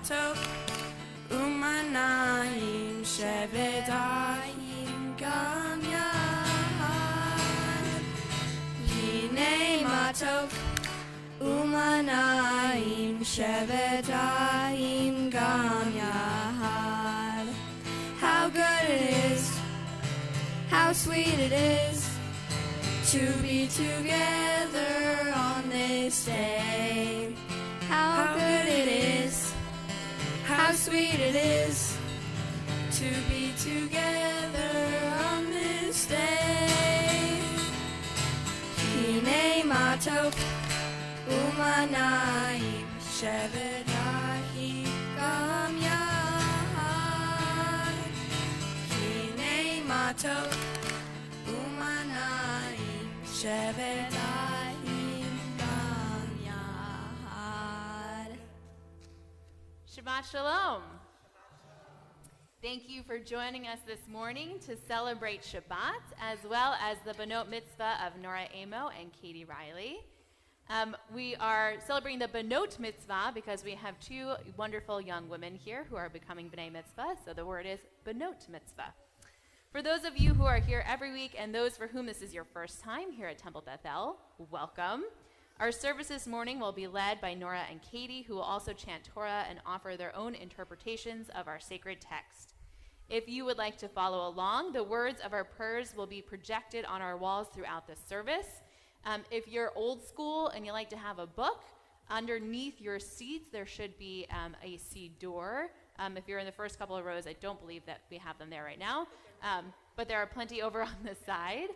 matov umanayim shevedayim gam yahad. Hine matov umanayim shevedayim gam yahad. How good it is, how sweet it is to be together on this day. How good it is, how sweet it is to be together on this day. Hine matov umanayim shevedayim gam yahad. Hine matov umanayim shevedayim gam yahad. Shabbat Shalom. Thank you for joining us this morning to celebrate Shabbat, as well as the Banot Mitzvah of Nora Amo and Ryley. We are celebrating the Banot Mitzvah because we have two wonderful young women here who are becoming B'nai Mitzvah, so the word is Banot Mitzvah. For those of you who are here every week and those for whom this is your first time here at Temple Bethel, welcome. Our service this morning will be led by Nora and Katie, who will also chant Torah and offer their own interpretations of our sacred text. If you would like to follow along, the words of our prayers will be projected on our walls throughout this service. If you're old school and you like to have a book, underneath your seats there should be a siddur. If you're in the first couple of rows, I don't believe that we have them there right now, but there are plenty over on the side.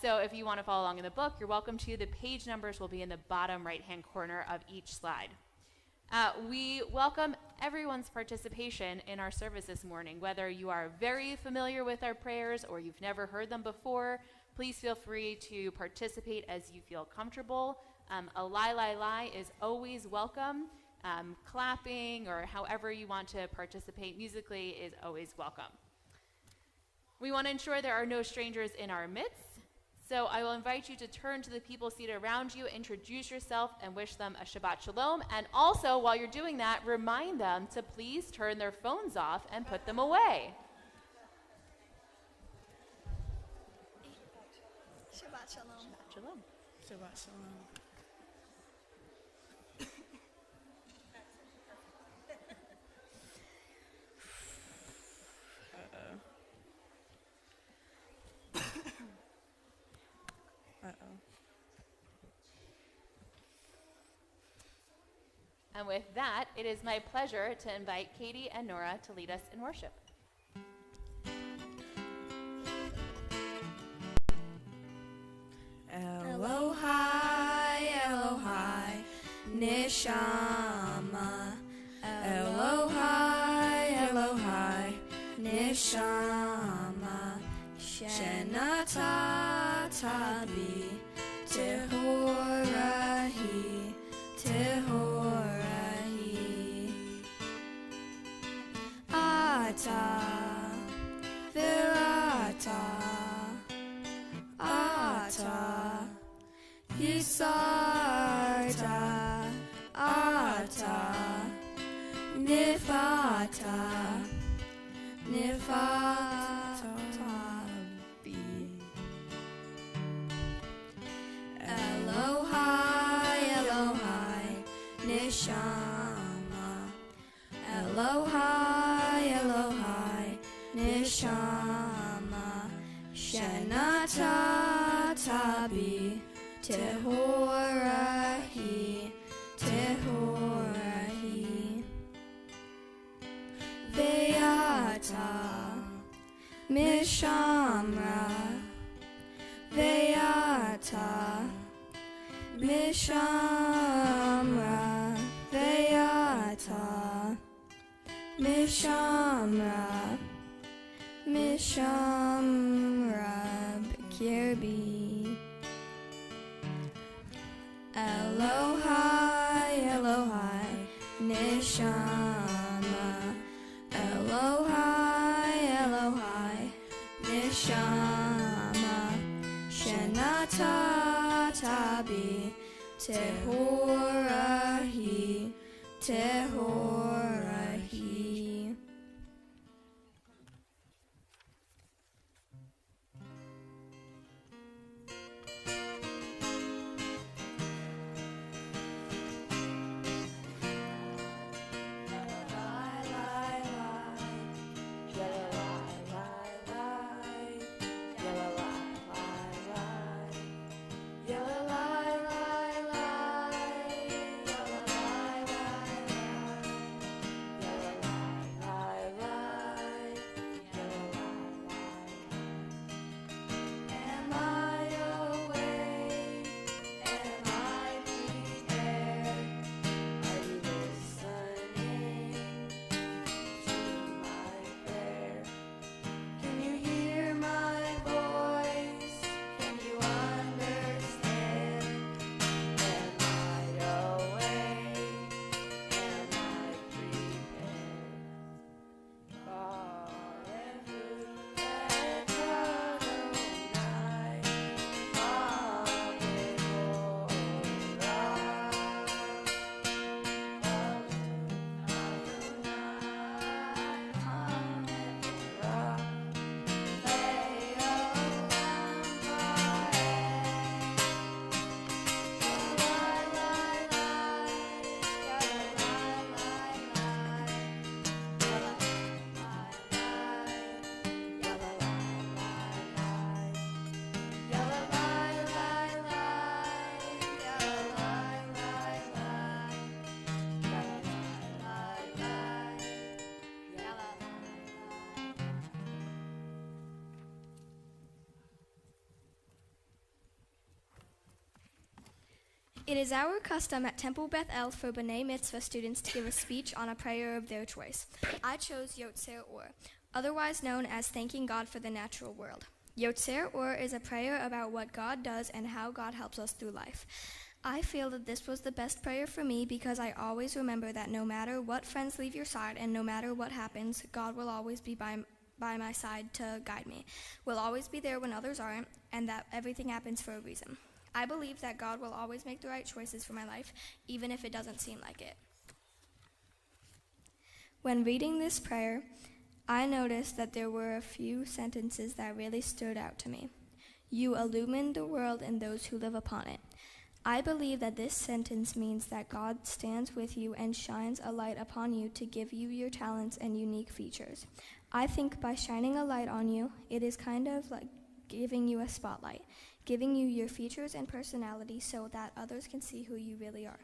So if you want to follow along in the book, you're welcome to. The page numbers will be in the bottom right-hand corner of each slide. We welcome everyone's participation in our service this morning. Whether you are very familiar with our prayers or you've never heard them before, please feel free to participate as you feel comfortable. A lie is always welcome. Clapping or however you want to participate musically is always welcome. We want to ensure there are no strangers in our midst, so I will invite you to turn to the people seated around you, introduce yourself, and wish them a Shabbat Shalom. And also, while you're doing that, remind them to please turn their phones off and put them away. Shabbat Shalom. Shabbat Shalom. Shabbat shalom. And with that, it is my pleasure to invite Katie and Nora to lead us in worship. Elohai, Elohai, Neshama. Elohai, Elohai, Neshama. Shenatata bi Tehorahi, Tehorahi. Ata, Virata, Ata, Yisarta, Ata, Nifata, Nifata bi. Elohai, Elohai, Neshama. Elohai, Elohai, Neshama. Shenatata bi Tehorahi, Tehorahi. Ve'ata Mishamra, Ve'ata Mishamra, Ve'ata Mishamra, Mishamra B'kirbi. Elohai, Elohai, Neshama. Elohai, Elohai, Neshama. Shenatata bi Tehorahi, Tehorahi. It is our custom at Temple Beth El for B'nai Mitzvah students to give a speech on a prayer of their choice. I chose Yotzer Or, otherwise known as thanking God for the natural world. Yotzer Or is a prayer about what God does and how God helps us through life. I feel that this was the best prayer for me because I always remember that no matter what friends leave your side and no matter what happens, God will always be by my side to guide me, will always be there when others aren't, and that everything happens for a reason. I believe that God will always make the right choices for my life, even if it doesn't seem like it. When reading this prayer, I noticed that there were a few sentences that really stood out to me. You illumine the world and those who live upon it. I believe that this sentence means that God stands with you and shines a light upon you to give you your talents and unique features. I think by shining a light on you, it is kind of like giving you a spotlight, giving you your features and personality so that others can see who you really are.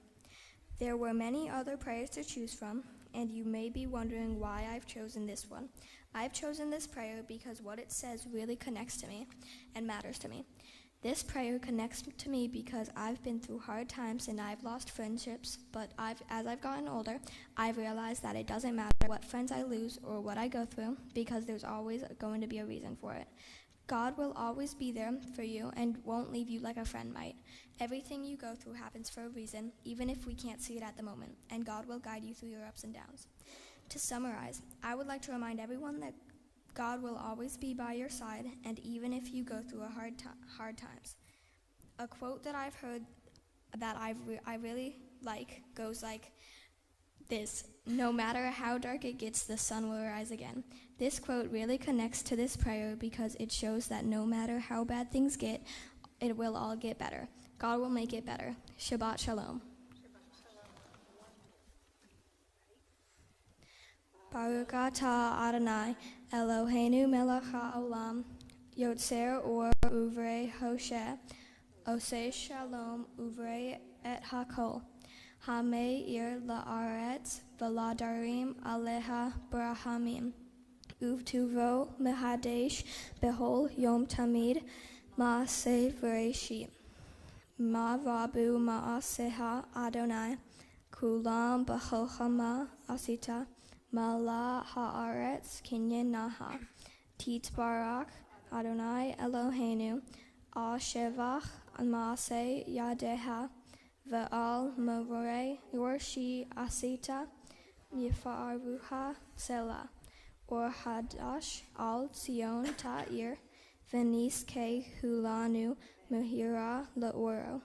There were many other prayers to choose from, and you may be wondering why I've chosen this one. I've chosen this prayer because what it says really connects to me and matters to me. This prayer connects to me because I've been through hard times and I've lost friendships, but as I've gotten older, I've realized that it doesn't matter what friends I lose or what I go through because there's always going to be a reason for it. God will always be there for you and won't leave you like a friend might. Everything you go through happens for a reason, even if we can't see it at the moment, and God will guide you through your ups and downs. To summarize, I would like to remind everyone that God will always be by your side, and even if you go through hard times. A quote that I've heard that I really like goes like this: no matter how dark it gets, the sun will rise again. This quote really connects to this prayer because it shows that no matter how bad things get, it will all get better. God will make it better. Shabbat Shalom. Baruch atah Adonai, Eloheinu melech haolam, Yotzer Or uvrei Hosheh, Oseh Shalom uvrei et hakol, Hameir la'aretz v'ladarim aleha brahamim, Uvtuvo mehadesh behol yom tamid, Maaseh v'reshit, Ma'vabu ma'aseha Adonai, Kulam b'chochama asita, Mala haaretz kinyan naha, Titbarach Adonai Eloheinu, Al shevach maaseh yadeha, Ve'al moreh yorshi asita, Yifaruha Selah, Or hadash al Zion ta'ir, V'nis ke hulanu Mehira la'oro,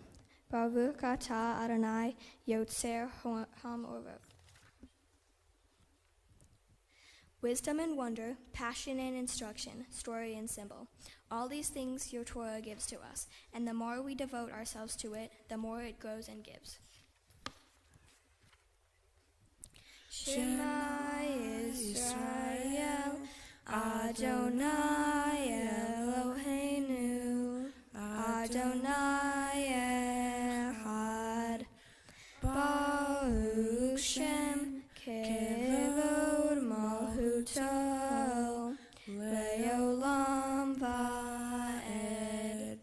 Baruch atah Adonai Yotzer ha'orot. Wisdom and wonder, passion and instruction, story and symbol. All these things your Torah gives to us, and the more we devote ourselves to it, the more it grows and gives. Shema Yisrael, Adonai Eloheinu, Adonai Echad, Baruch Shem Kevod Malchuto, Leolam Va'ed.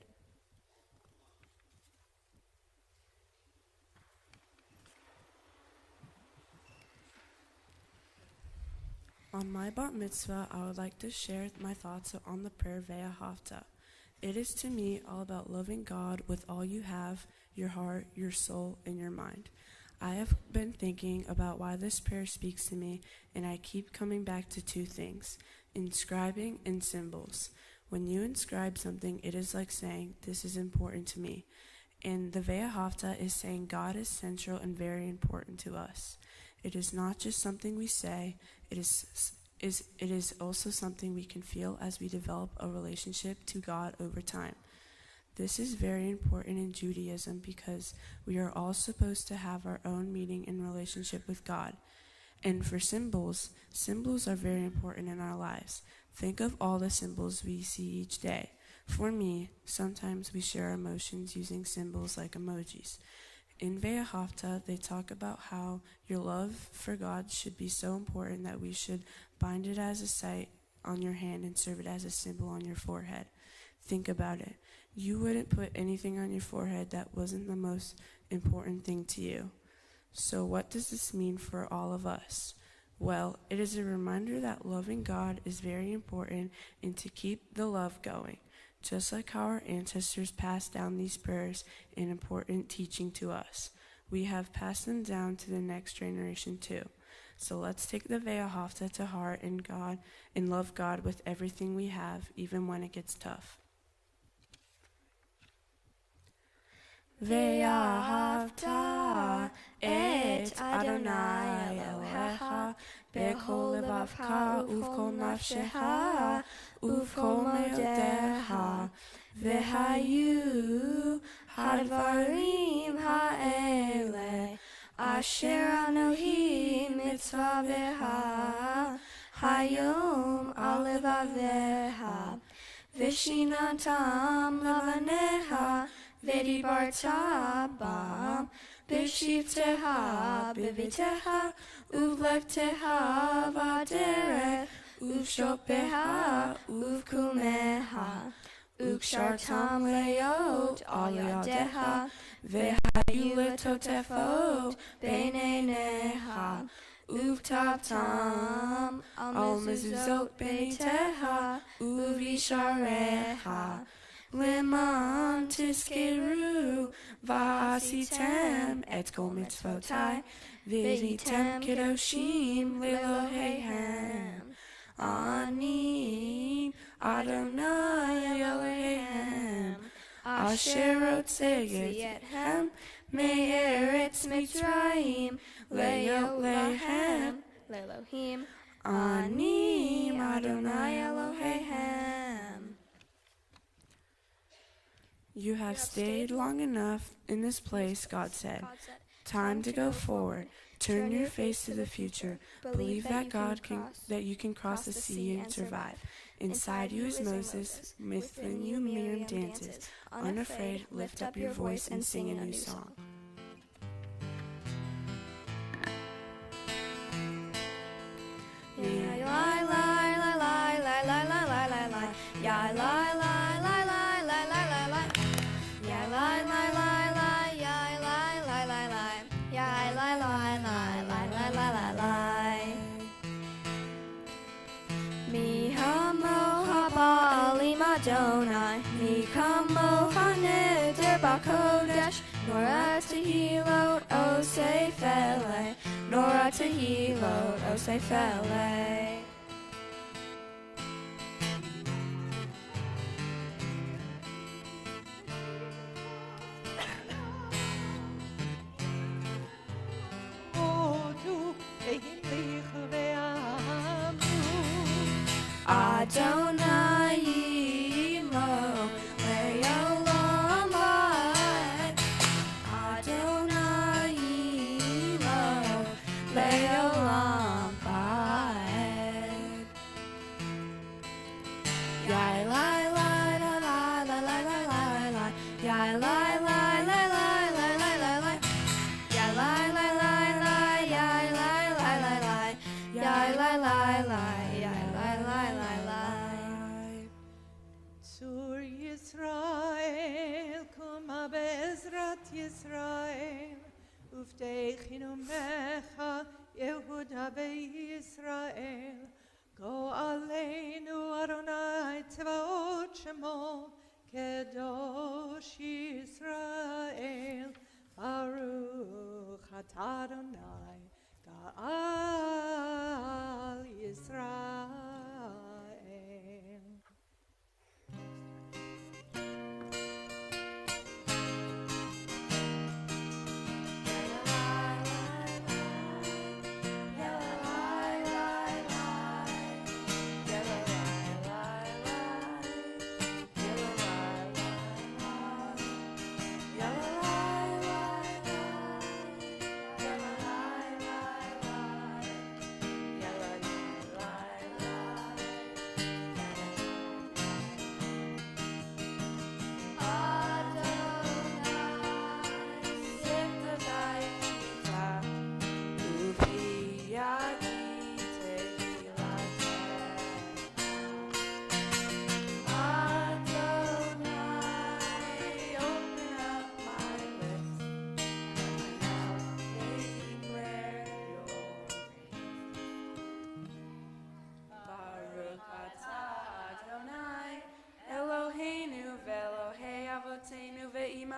On my bat mitzvah, I would like to share my thoughts on the prayer Ve'ahavta. It is to me all about loving God with all you have, your heart, your soul, and your mind. I have been thinking about why this prayer speaks to me, and I keep coming back to two things: inscribing and symbols. When you inscribe something, it is like saying, this is important to me. And the Ve'ahavta is saying God is central and very important to us. It is not just something we say, it is also something we can feel as we develop a relationship to God over time. This is very important in Judaism because we are all supposed to have our own meaning and relationship with God. And for symbols are very important in our lives. Think of all the symbols we see each day. For me, sometimes we share emotions using symbols like emojis. In Ve'ahavta, they talk about how your love for God should be so important that we should bind it as a sight on your hand and serve it as a symbol on your forehead. Think about it. You wouldn't put anything on your forehead that wasn't the most important thing to you. So what does this mean for all of us? Well, it is a reminder that loving God is very important and to keep the love going. Just like how our ancestors passed down these prayers and important teaching to us, we have passed them down to the next generation too. So let's take the Ve'ahavta to heart and love God with everything we have, even when it gets tough. Ve'ahavta et Adonai Elohecha b'kol levavcha uv'kol nafshecha uv'kol me'odecha v'hayu hadvarim ha'ele asher anohi mitzvavecha hayom al levavecha v'shinantam lavanecha v'dibarta bam b'shivteha b'viteha uvlekteha v'aderech uv'shoppeha uv'kumeha ukshartam leot al yadeha v'hayu letotefot b'neineha uv'taptam al mezuzot b'neiteha uv'yishareha Leman tiskeru v'asitem et kol mitzvotai v'zitem kedoshim lelohehem Ani Adonai Elohehem asher rotzeh etchem me'eretz Mitzrayim le'yot lehem Lelohim. Ani Adonai Elohehem. You have stayed long enough in this place, God said. Time to go forward. Turn your face to the future. Believe that that you can cross the sea and survive. Inside you is Moses, within you Miriam dances. Unafraid, lift up your voice and sing a new song. Adonai, Mikamo Haneder Bakodesh, Nora Tehilot Osefele, Nora Tehilot Osefele. Adonai Yisrael, uvteichinu mecha Yehuda beYisrael. Go aleinu Adonai Tzevaot Shemo, Kedosh Yisrael. Baruch atah Adonai Ga'al Yisrael.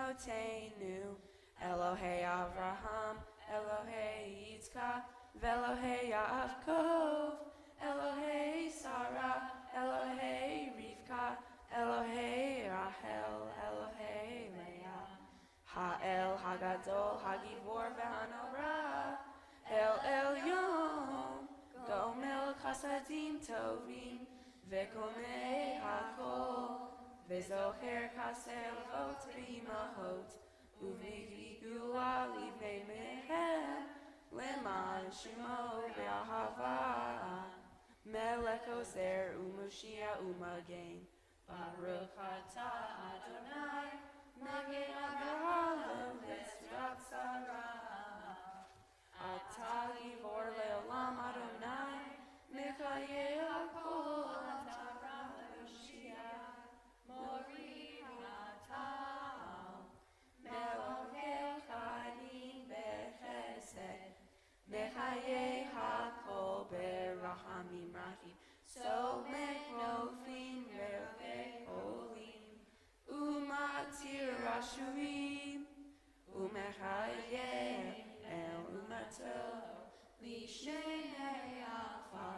Avotenu, Elohei Avraham, Elohei Yitzchak, Velohei Yaakov, Elohei Sarah, Elohei Rivka, Elohei Rachel, Elohei Leah, Ha'el Hagadol, Hagivor V'Hanorah, El Elyon, Gomel Chasadim Tovim, Vekonei Hakol, Vezocher Kasel Vot B'imahot, Uvnei Gula Livnei Mehem, Leman Shemo V'Ahava, Melech Ozer U'Moshia U'Magen, Baruch Atah Adonai, Magen Avraham V'Tzrak Sarah, Atah Givor Le'olam Adonai, Mechayeh Hakol Atah Mashiach, Mori Atah, Melech Chaim B'Chesed, Mechayeh Hakol B'Rachamim Rachim, So Mekrovim Ve'Olim, Umatir Rashuim, Umechayeh El Umato, Lishnei Alpha,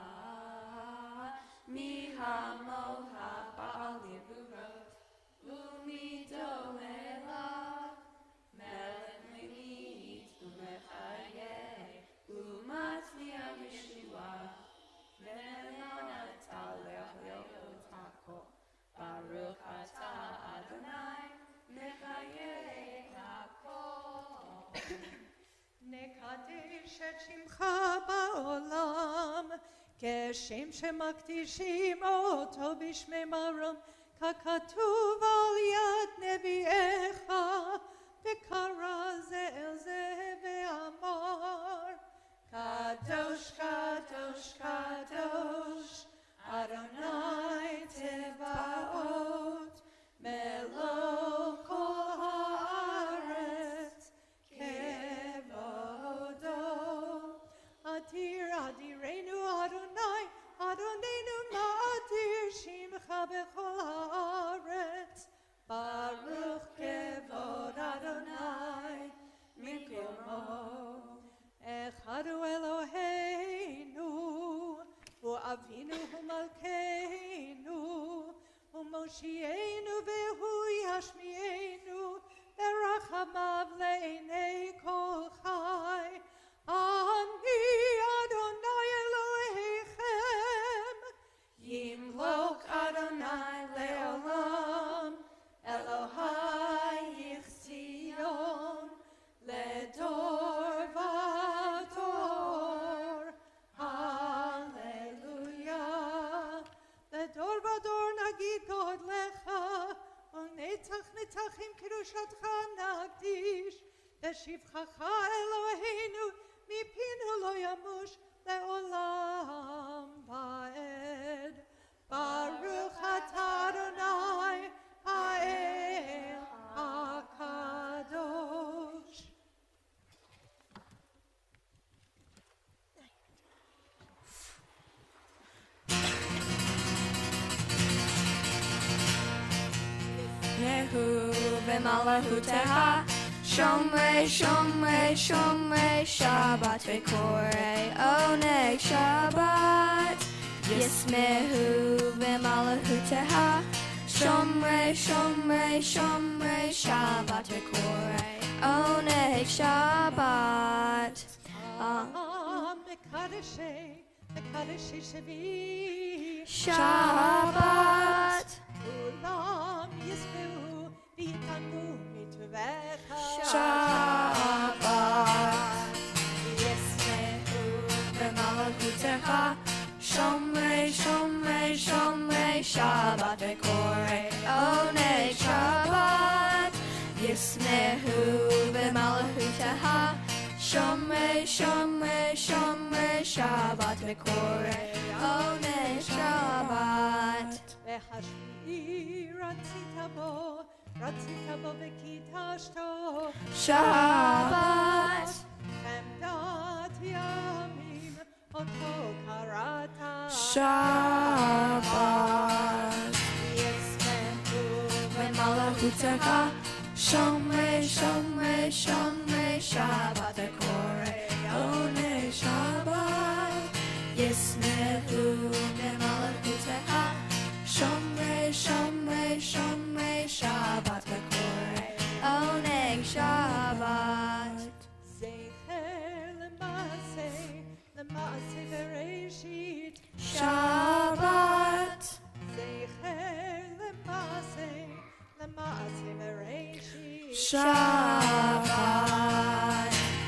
Mihamo Ha'Ba'ali Burot, Umido Elav, Melech Limit, Umechayeh, Umatzliah Yeshua, Ve'Leonata Le'Le'ot HaKol, Baruch Atah Adonai, Mechayeh HaKol. נקדש את שמך בעולם, כשם שמקדישים אותו בשמי מרום, ככתוב על יד נביאך, וקרא זה אל זה ואמר, קדוש, קדוש, קדוש, אדוני צבאות, מלוא כל הארץ, אדיר אדירנו אדוני, אדוננו מאדיר שמך בכל הארץ, ברוך כבוד אדוני מקומו. אחד הוא אלוהינו, הוא אבינו ומלכנו, הוא מושיענו והוא ישמיענו, ברחמיו לעיני כל חי. אני אדוני אלוהיכם, ימלוך אדוני לעולם, אלוהי יחציון, לדור ודור, הללויה. לדור ודור נגיד גודלך, ונצח נצחים קדושתך נקדיש, בשבחך אלוהינו, מפינו לא ימוש לעולם ועד. ברוך אתה אדוני האל הקדוש. Nehu v'malachutah, Shomrei, Shomrei, Shomrei, Shabbat v'korei, Oneg Shabbat. Yismehu v'malachutah, Shomrei, Shomrei, Shomrei, Shabbat v'korei, Oneg Shabbat. מקדשי, מקדשי שבי, Shabbat. כולם ישבעו ויתענגו מטובך. Shabbat. Yismehu v'malachutah, Shomrei, Shomrei, Shomrei, Shabbat v'korei, Oneg Shabbat. Yismehu v'malachutah, Shomrei, Shomrei, Shomrei, Shabbat v'korei, Oneg Shabbat. והשביעי רצית בו וקידשתו. Shabbat. חמדת ימים אותו קראת. Shabbat. Yismehu v'malachutah, Shomre, Shomre, Shomre, Shabbat Kore, One Shabbat, Yismehu Nemalakuteha, Shomre, Shomre, Shomre, Shabbat Kore, One Shabbat. Zecher lemase bereshit. Shabbat. Zecher lemase bereshit. Shabbat.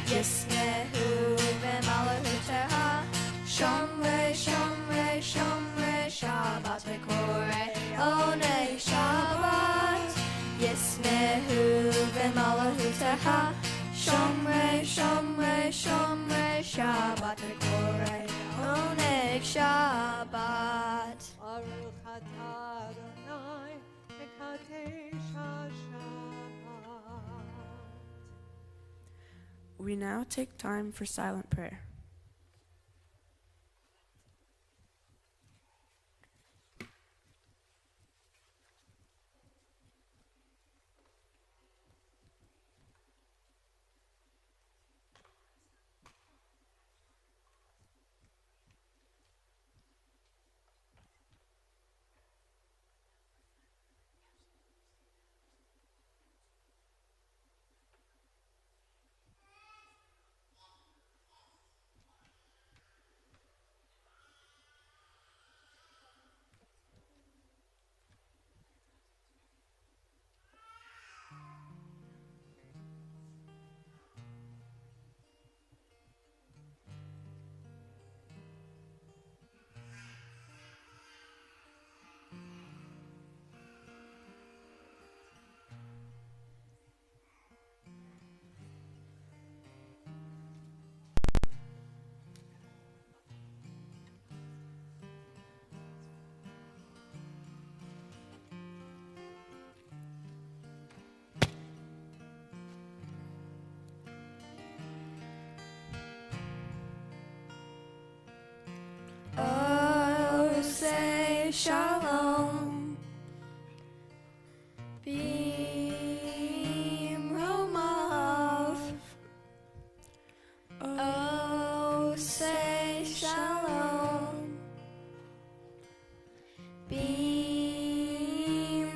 Yismehu v'malahuteha. Shomre, Shomre, Shomre, Shabbat v'kore. Onei Shabbat. Yismehu v'malahuteha. Shomre, Shomre, Shomre, Shabbat v'kore. Onei Shabbat. Baruch atah Adonai mekadesh ha-Shabbat. We now take time for silent prayer. Oh, say shalom. Beam Romov. Oh, say shalom. Beam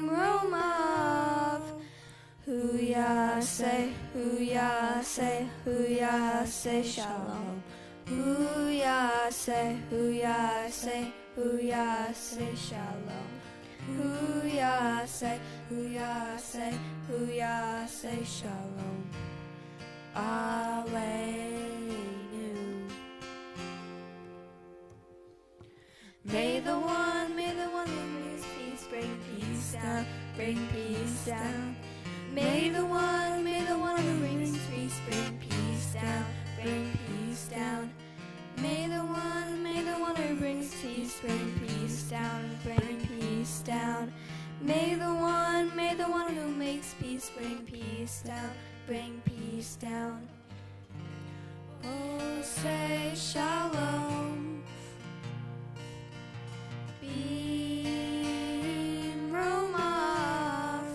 Romov. Huya say shalom. Huya say shalom. Huya say shalom. Aleinu. May the one who brings peace bring peace down, bring peace down. May the one who brings peace bring peace down, bring peace down. May the one who brings peace bring peace down, bring peace down. May the one who makes peace bring peace down, bring peace down. Oh, say shalom. Beam Romov.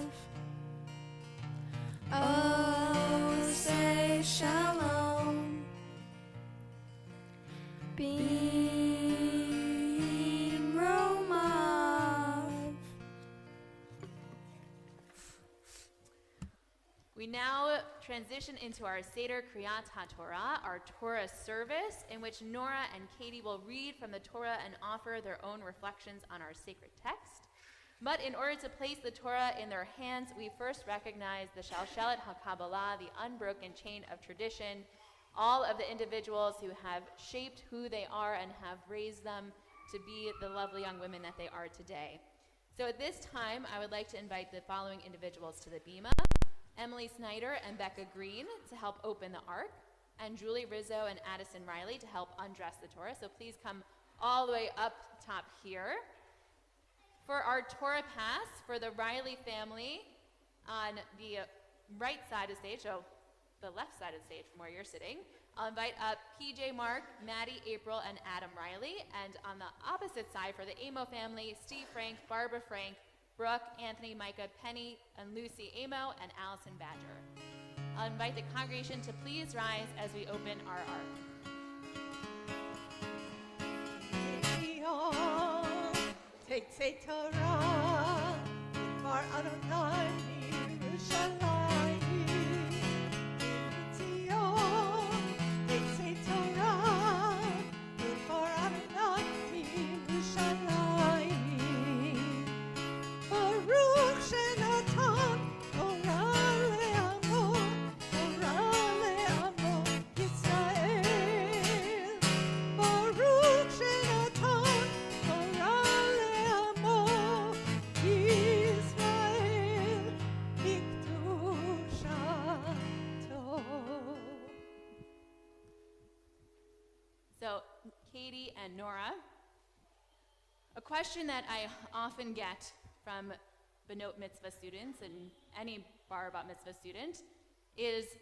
Oh, say shalom. Beam Romov. We now transition into our Seder Kriyat HaTorah, our Torah service, in which Nora and Katie will read from the Torah and offer their own reflections on our sacred text. But in order to place the Torah in their hands, we first recognize the Shalshelet HaKabbalah, the unbroken chain of tradition, all of the individuals who have shaped who they are and have raised them to be the lovely young women that they are today. So at this time, I would like to invite the following individuals to the Bima: Emily Snyder and Becca Green to help open the Ark, and Julie Rizzo and Addison Ryley to help undress the Torah. So please come all the way up top here. For our Torah pass, for the Ryley family on the right side of the stage, so the left side of the stage from where you're sitting, I'll invite up PJ Mark, Maddie April, and Adam Ryley. And on the opposite side for the Amo family, Steve Frank, Barbara Frank, Brooke, Anthony, Micah, Penny, and Lucy Amo, and Allison Badger. I'll invite the congregation to please rise as we open our ark. Take Torah, for Adonai Yerushalayim. Take Torah, for Adonai Yerushalayim. Baruch Shenatan Torah Amo Yisrael. Baruch Shenatan Torah Amo Yisrael Bikdushato. So, Katie and Nora, a question that I often get from Benot Mitzvah students and any Bar Bat Mitzvah student is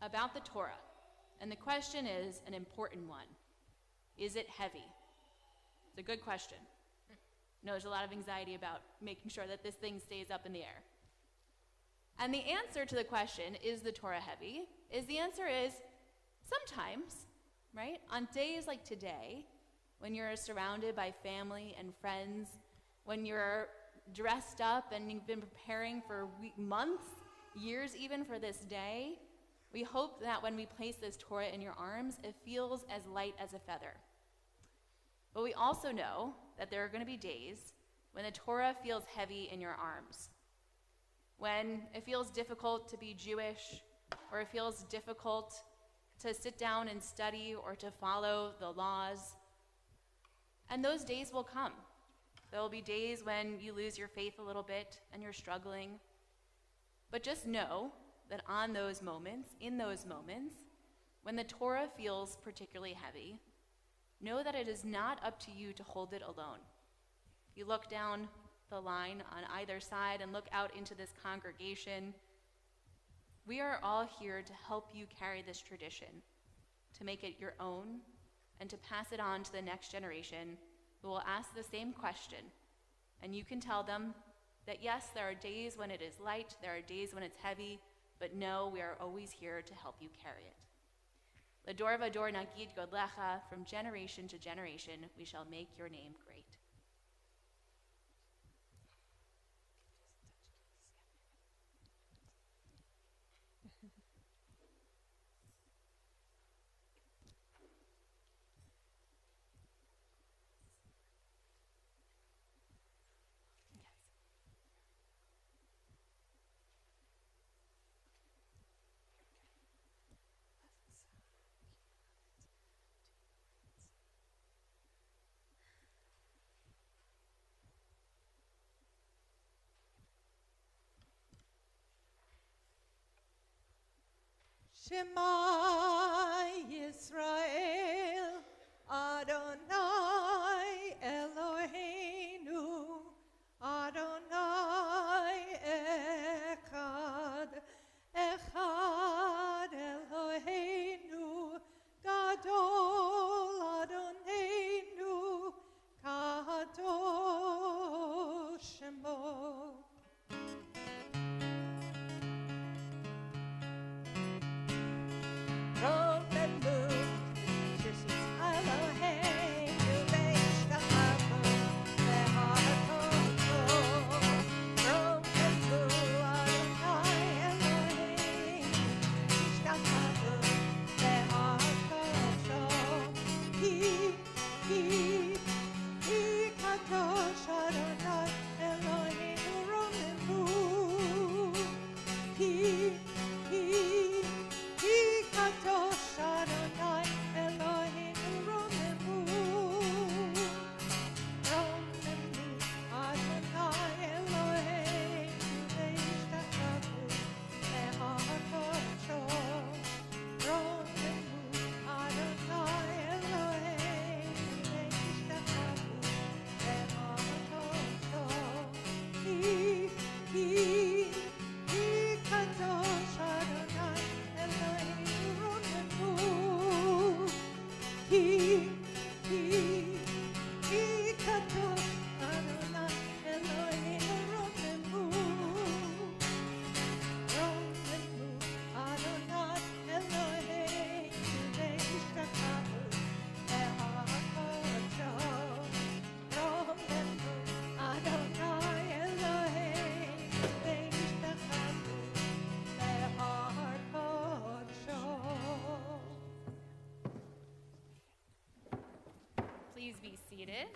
about the Torah. And the question is an important one. Is it heavy? It's a good question. No, there's a lot of anxiety about making sure that this thing stays up in the air. And the answer to the question, is the Torah heavy, the answer is sometimes, right? On days like today, when you're surrounded by family and friends, when you're dressed up and you've been preparing for months, years even for this day, we hope that when we place this Torah in your arms, it feels as light as a feather. But we also know that there are going to be days when the Torah feels heavy in your arms, when it feels difficult to be Jewish, or it feels difficult to sit down and study or to follow the laws. And those days will come. There will be days when you lose your faith a little bit and you're struggling. But just know that in those moments, when the Torah feels particularly heavy, know that it is not up to you to hold it alone. You look down the line on either side and look out into this congregation. We are all here to help you carry this tradition, to make it your own, and to pass it on to the next generation who will ask the same question. And you can tell them that yes, there are days when it is light, there are days when it's heavy, but no, we are always here to help you carry it. L'dor v'dor nagid godlecha, from generation to generation, we shall make your name great. Shema Yisrael, Adonai Eloheinu, Adonai Echad, Echad Eloheinu, Gadol Adonenu, Kadosh Shemo. seated.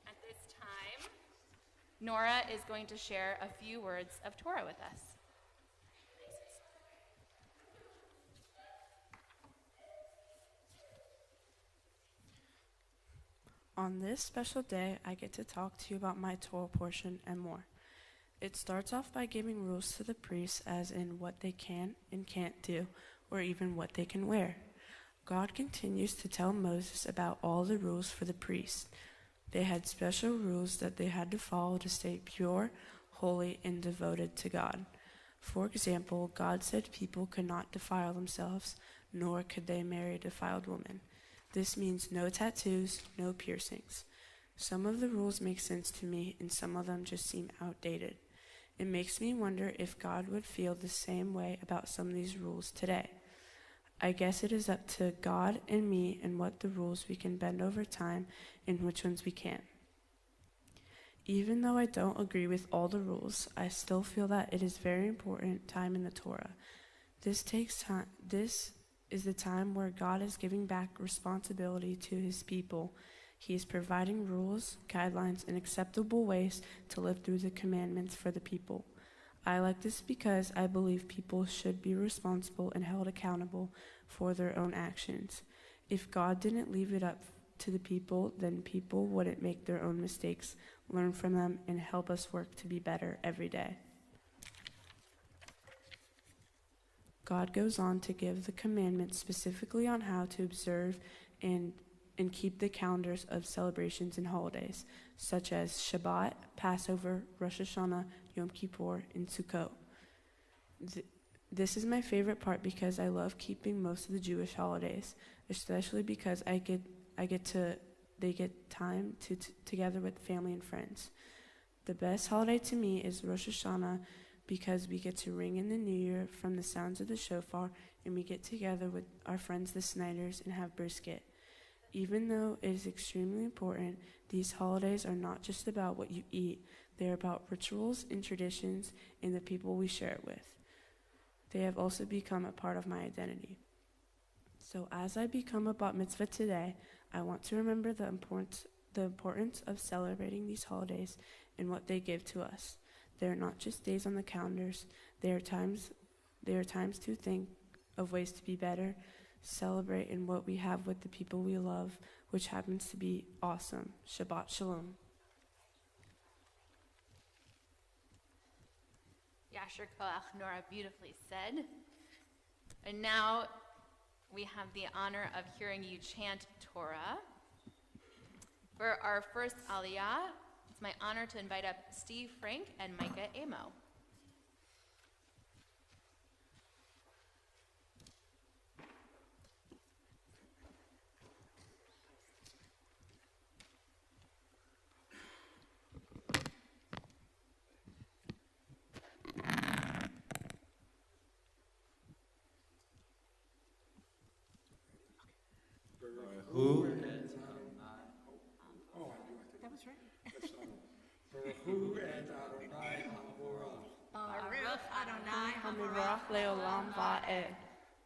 At this time, Nora is going to share a few words of Torah with us. On this special day, I get to talk to you about my Torah portion and more. It starts off by giving rules to the priests, as in what they can and can't do, or even what they can wear. God continues to tell Moses about all the rules for the priests. They had special rules that they had to follow to stay pure, holy, and devoted to God. For example, God said people could not defile themselves, nor could they marry a defiled woman. This means no tattoos, no piercings. Some of the rules make sense to me, and some of them just seem outdated. It makes me wonder if God would feel the same way about some of these rules today. I guess it is up to God and me and what the rules we can bend over time and which ones we can't. Even though I don't agree with all the rules, I still feel that it is very important time in the Torah. This takes time. This is the time where God is giving back responsibility to his people. He is providing rules, guidelines, and acceptable ways to live through the commandments for the people. I like this because I believe people should be responsible and held accountable for their own actions. If God didn't leave it up to the people, then people wouldn't make their own mistakes, learn from them, and help us work to be better every day. God goes on to give the commandments specifically on how to observe and keep the calendars of celebrations and holidays, such as Shabbat, Passover, Rosh Hashanah, Yom Kippur, and Sukkot. This is my favorite part because I love keeping most of the Jewish holidays, especially because they get time together with family and friends. The best holiday to me is Rosh Hashanah, because we get to ring in the new year from the sounds of the shofar, and we get together with our friends the Snyders and have brisket. Even though it is extremely important, these holidays are not just about what you eat. They're about rituals and traditions and the people we share it with. They have also become a part of my identity. So as I become a bat mitzvah today, I want to remember the importance of celebrating these holidays and what they give to us. They are not just days on the calendars. They are times to think of ways to be better, celebrate in what we have with the people we love, which happens to be awesome. Shabbat Shalom. Yasher Koach, Nora, beautifully said. And now we have the honor of hearing you chant Torah. For our first Aliyah, it's my honor to invite up Steve Frank and Micah Amo. Who? That was right. Who and Adonai Havorach. Baruch Adonai Hamirach leolam va'ed.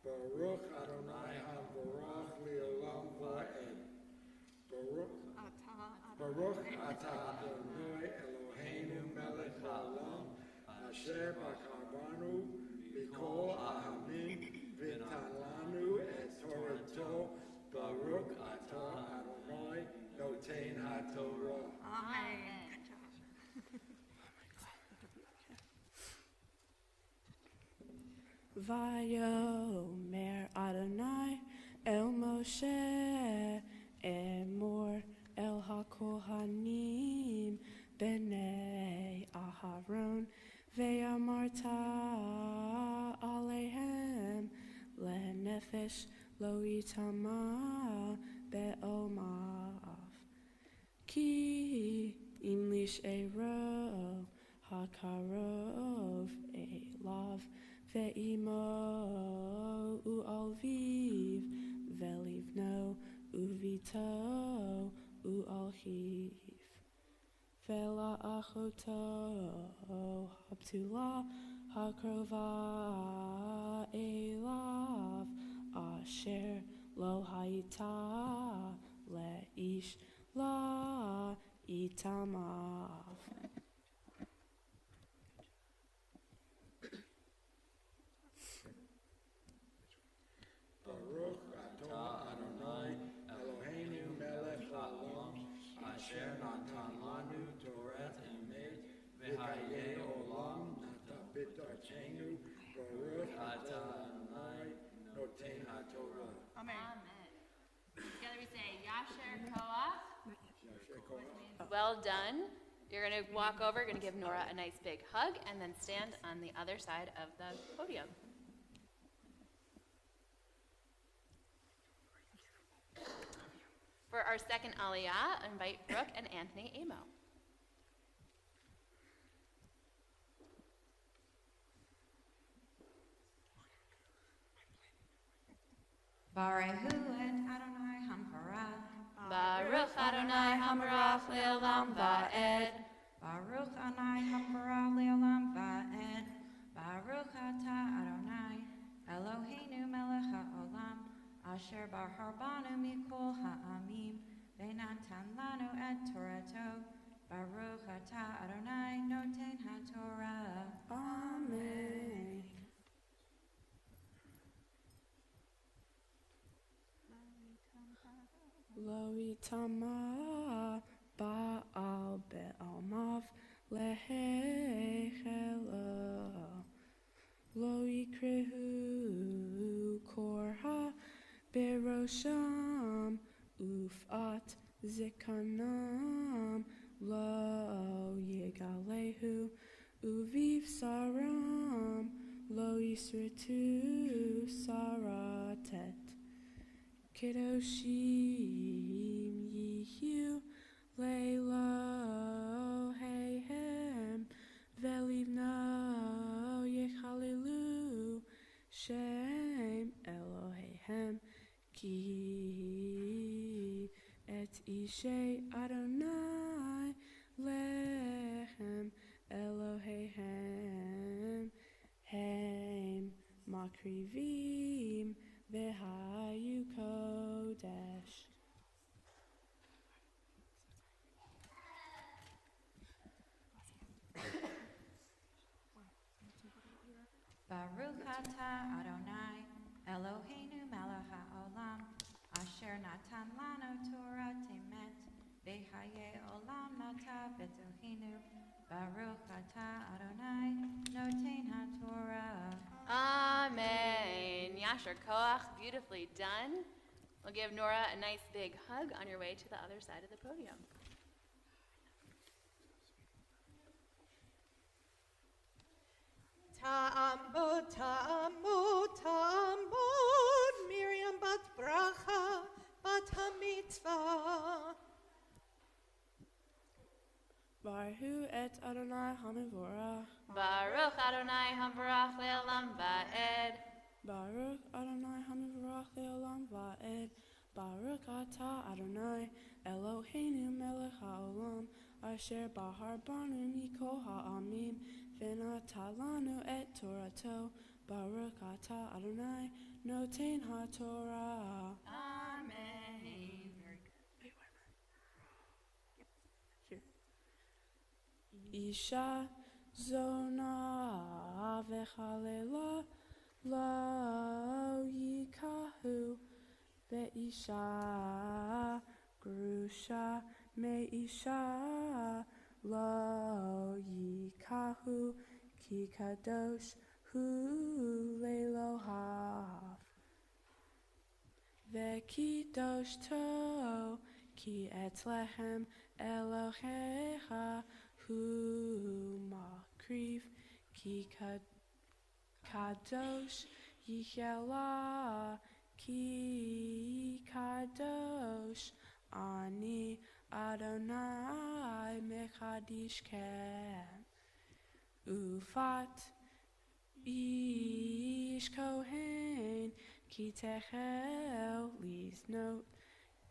Baruch Adonai Havorach leolam va'ed. Baruch atah Adonai Eloheinu melech haolam asher b'karbanu mikol ahamim v'tan lanu et Torato. Baruch atah Adonai noten haTorah. Amen. Vayomer Adonai El Moshe Emor El HaKohanim Bnei Aharon Ve'amarta Alehem Lenefesh Lo Itama Be'omav Ki Imlish Ero Hakarov Elav Ve'imo u'alviv, ve'livno u'vito u'al Achiv. Vela achoto habtula hakrova elav asher lo haita leish la itamav. Baruch atah Adonai Eloheinu melech haolam asher natan lanu Torah emet v'chayei olam nata b'tortenu Baruch atah Adonai noten haTorah. Amen. Amen. Together we say, Yasher Koach. Well done. You're going to walk over, you're going to give Nora a nice big hug, and then stand on the other side of the podium. For our second aliyah, invite Brooke and Anthony Amo. Baruch et Adonai Hamparach. Baruch Adonai Hambarach Le'olam Va'ed. Baruch Adonai Hamparach Le'olam Va'ed. Baruch atah Adonai Eloheinu melech haolam asher bahar banu mikol ha'amim v'natan lanu et Torato. Baruch atah Adonai noten haTorah. Amen. Lo itama ba'al be'almav lehechela. Lo ikrehu korha berosham ufat zikanam. Lo yegalehu uviv saram. Lo yisritu saratet. Kedoshim yihu leilo heihem velivno yechalilu shem Eloheihem ki et ishe Adonai lechem Eloheihem heim makrivim V'hayu kodesh. Baruch atah Adonai Eloheinu melech haolam asher natan lanu Torah temet v'chayei olam nata b'tohinu. Baruch atah Adonai noten haTorah. Amen. Yasher Koach, beautifully done. We'll give Nora a nice big hug on your way to the other side of the podium. Ta'amud, ta'amud, ta'amud, Miriam bat bracha, bat ha-mitzvah. Baruch et Adonai Hamivorach. Baruch Adonai Hambarach Le'olam Va'ed. Baruch Adonai Hamivorach Le'olam Va'ed. Baruch atah Adonai Eloheinu melech haolam asher bahar banu mikol ha'amim v'natan lanu et Torato. Baruch atah Adonai noten haTorah. Amen. Isha zona v'chalela lo yikahu ve'isha grusha me'isha lo yikahu ki kadosh hu le'elohav ve'kidosh to ki et lehem Elohecha hu makriv ki kadosh yichela ki kadosh ani Adonai mechadishkem ufat ish kohen ki techel liznot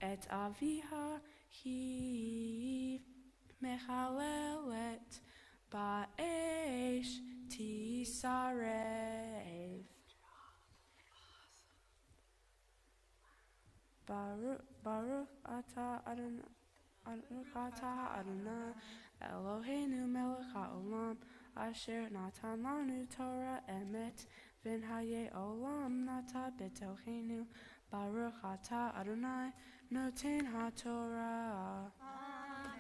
et aviha hi mechalelet ba'esh tisarev. Baruch atah Adonai Eloheinu melech haolam asher natan lanu Torah emet v'nhaye olam nata betochenu. Baruch atah Adonai noten haTorah.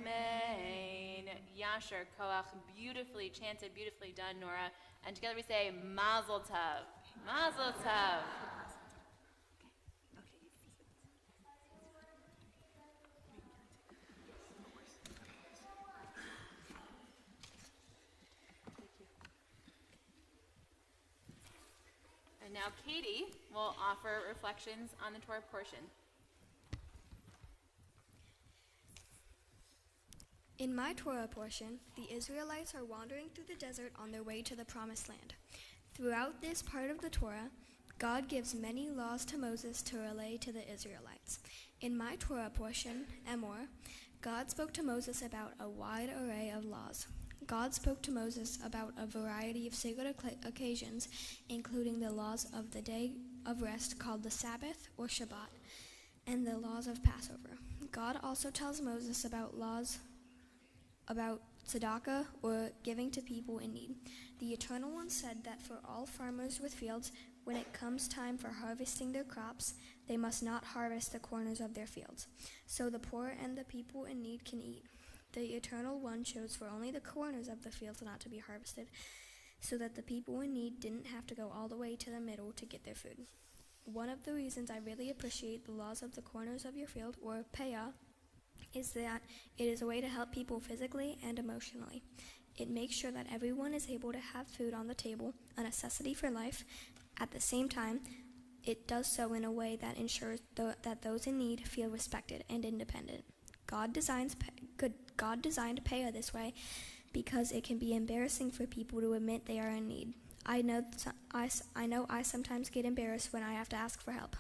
Amen. Yasher Koach, beautifully chanted, beautifully done, Nora. And together we say Mazel Tov. Mazel Tov. And now Katie will offer reflections on the Torah portion. In my Torah portion, the Israelites are wandering through the desert on their way to the Promised Land. Throughout this part of the Torah, God gives many laws to Moses to relay to the Israelites. In my Torah portion, Emor, God spoke to Moses about a wide array of laws. God spoke to Moses about a variety of sacred occasions, including the laws of the day of rest called the Sabbath or Shabbat, and the laws of Passover. God also tells Moses about laws about tzedakah, or giving to people in need. The Eternal One said that for all farmers with fields, when it comes time for harvesting their crops, they must not harvest the corners of their fields, so the poor and the people in need can eat. The Eternal One chose for only the corners of the fields not to be harvested, so that the people in need didn't have to go all the way to the middle to get their food. One of the reasons I really appreciate the laws of the corners of your field, or payah, is that it is a way to help people physically and emotionally. It makes sure that everyone is able to have food on the table, a necessity for life. At the same time, it does so in a way that ensures that those in need feel respected and independent. God designed payah this way because it can be embarrassing for people to admit they are in need. I know I sometimes get embarrassed when I have to ask for help.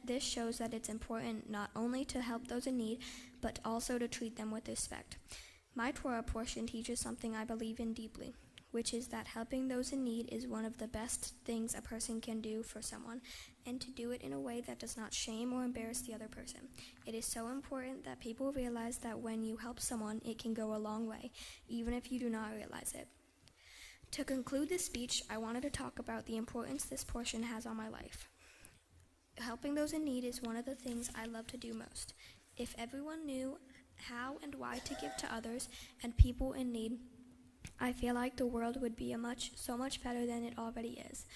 This shows that it's important not only to help those in need, but also to treat them with respect. My Torah portion teaches something I believe in deeply, which is that helping those in need is one of the best things a person can do for someone, and to do it in a way that does not shame or embarrass the other person. It is so important that people realize that when you help someone, it can go a long way, even if you do not realize it. To conclude this speech, I wanted to talk about the importance this portion has on my life. Helping those in need is one of the things I love to do most. If everyone knew how and why to give to others and people in need, I feel like the world would be so much better than it already is.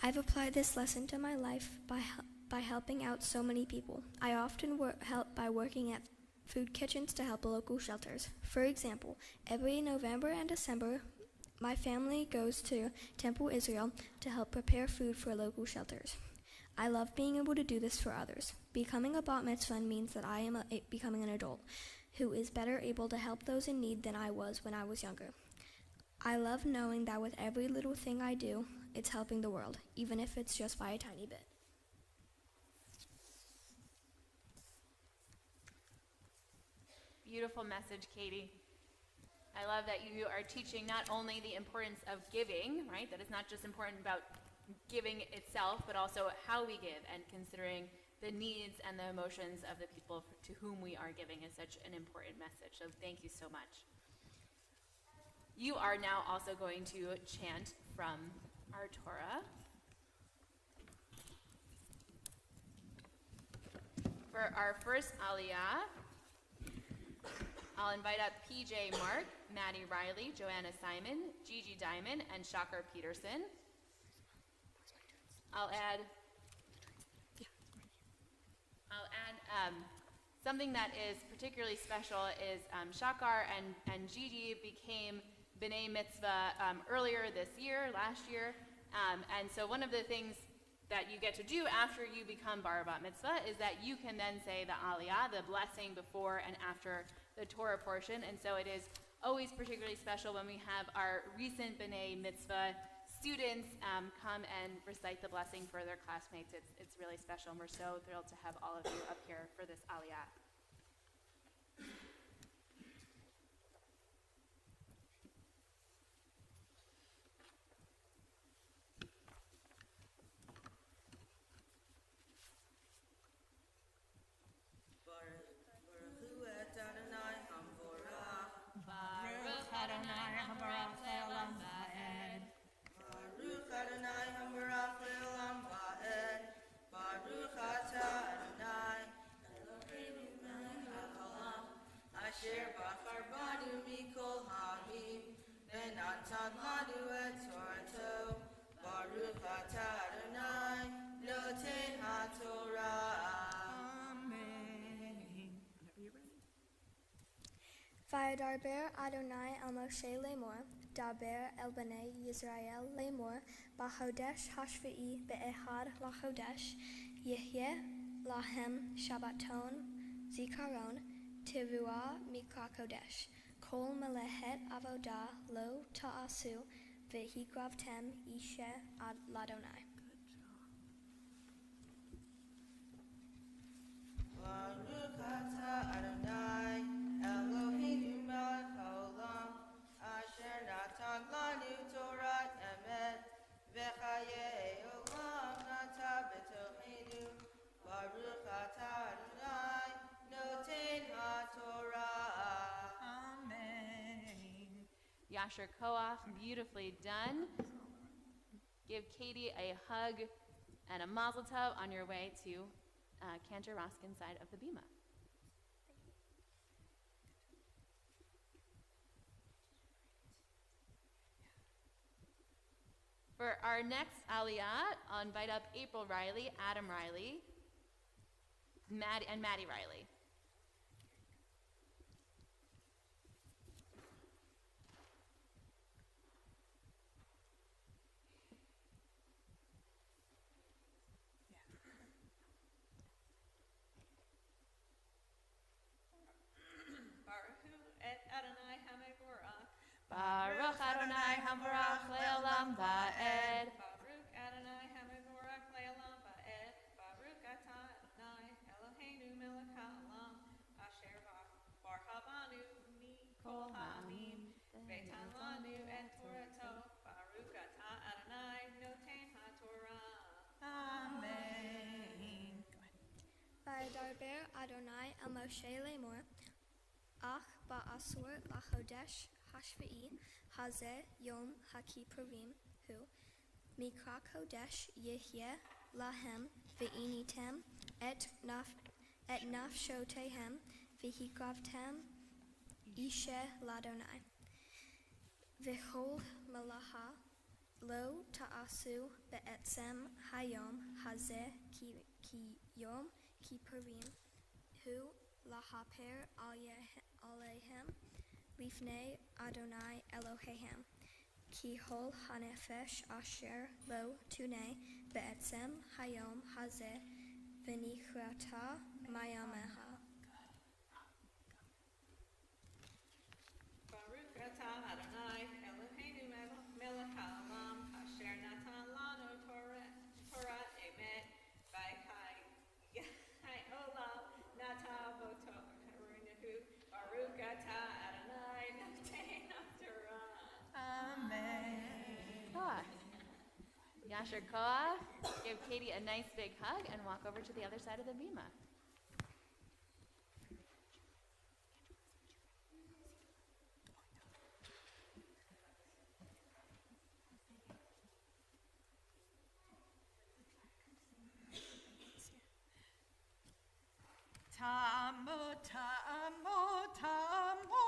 I've applied this lesson to my life by helping out so many people. I often help by working at food kitchens to help local shelters. For example, every November and December, my family goes to Temple Israel to help prepare food for local shelters. I love being able to do this for others. Becoming a bat mitzvah means that I am becoming an adult who is better able to help those in need than I was when I was younger. I love knowing that with every little thing I do, it's helping the world, even if it's just by a tiny bit. Beautiful message, Katie. I love that you are teaching not only the importance of giving, right? That it's not just important about giving itself, but also how we give and considering the needs and the emotions of the people to whom we are giving is such an important message. So thank you so much. You are now also going to chant from our Torah. For our first Aliyah, I'll invite up PJ Mark, Maddie Ryley, Joanna Simon, Gigi Diamond, and Shakar Peterson. I'll add something that is particularly special is Shakar and Gigi became B'nai Mitzvah earlier this year, last year. And so one of the things that you get to do after you become Bar Bat Mitzvah is that you can then say the Aliyah, the blessing before and after the Torah portion. And so it is always particularly special when we have our recent B'nai Mitzvah students come and recite the blessing for their classmates. It's really special, and we're so thrilled to have all of you up here for this Aliyah. Vaydarber Adonai el Moshe lemor, Daber el Bnei Yisrael lemor, Bachodesh Hashvi'i be'ehad lachodesh, Yehyeh lahem Shabbaton Zikaron, Tivua Mikra Kodesh, Kol Melehet Avodah Lo Ta'asu, Vehikravtem Ishe Ad Ladonai. Baruch atah Adonai Eloheinu melech haolam asher natan lanu Torah emet v'chayei olam nata b'tochenu. Baruch atah Adonai noten haTorah. Amen. Yasher Koach, beautifully done. Give Katie a hug and a mazel tov on your way to Cantor Roskin's side of the bima. For our next Aliyah, I'll invite up April Ryley, Adam Ryley, and Maddie Ryley. Baruch Adonai Hamvarach Le'olam Va'ed. Baruch Adonai Hamavorach Le'olam Va'ed. Baruch Atah Adonai Eloheinu melech ha'olam asher barhabanu mikol ha'amim v'etan lanu et Torato. Baruch Atah Adonai noten haTorah. Amen. Vaydarber Adonai el Moshe lemor, Ach ba'asur lachodesh Hashvi'i hazeh yom haKippurim hu Mikra Kodesh Yehyeh lahem ve'initem et nafshotehem v'hikravtem Ishe ladonai v'chol malacha lo ta'asu be'etzem hayom hazeh ki yom Kippurim hu lahaper alehem Lifnei Adonai Elohehem, Ki hol hanefesh asher lo tunei be'etzem hayom hazeh v'nichrata mayameha. Baruch atah Adonai Eloheinu melech ha'olam asher natan lanu Torah emet v'chayei olam nata b'tochenu. Baruch atah Adonai noten haTorah. Amen. Koach. Yasher Koach. Give Katie a nice big hug and walk over to the other side of the bima. Ta'amo, ta'amo, ta'amo,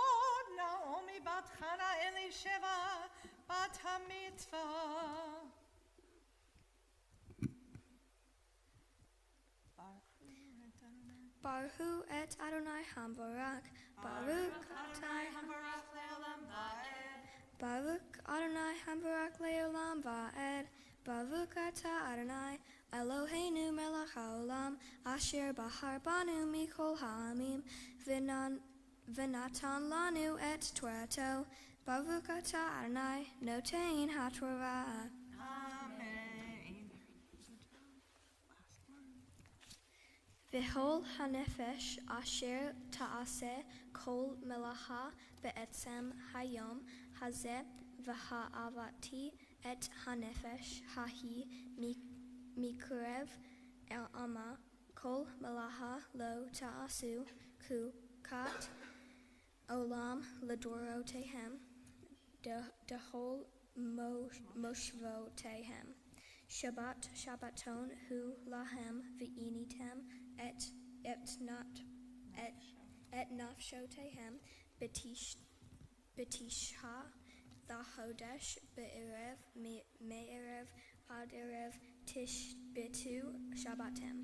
Naomi bat Chana Elisheva, bat ha-mitzvah. Baruch et Adonai Hamvarach, Baruch Adonai Hamvarach Le'olam Va'ed. Baruch Adonai Hamvarach Le'olam Va'ed, Baruch atah Adonai Eloheinu melech haolam asher bahar banu mikol ha'amim v'natan lanu et Torato. Baruch atah Adonai noten haTorah. V'hol hanefesh asher ta'aseh kol melaha be'etzem hayom hazeh v'ha'avati et hanefesh hahi mikurev ama kol melaha lo ta'asu ku kat olam ledorotehem dehol moshvotehem Shabbaton hu lahem v'initem et nafshotehem betisha lahodesh be'erev me'erev ad erev tish bitu Shabbatim.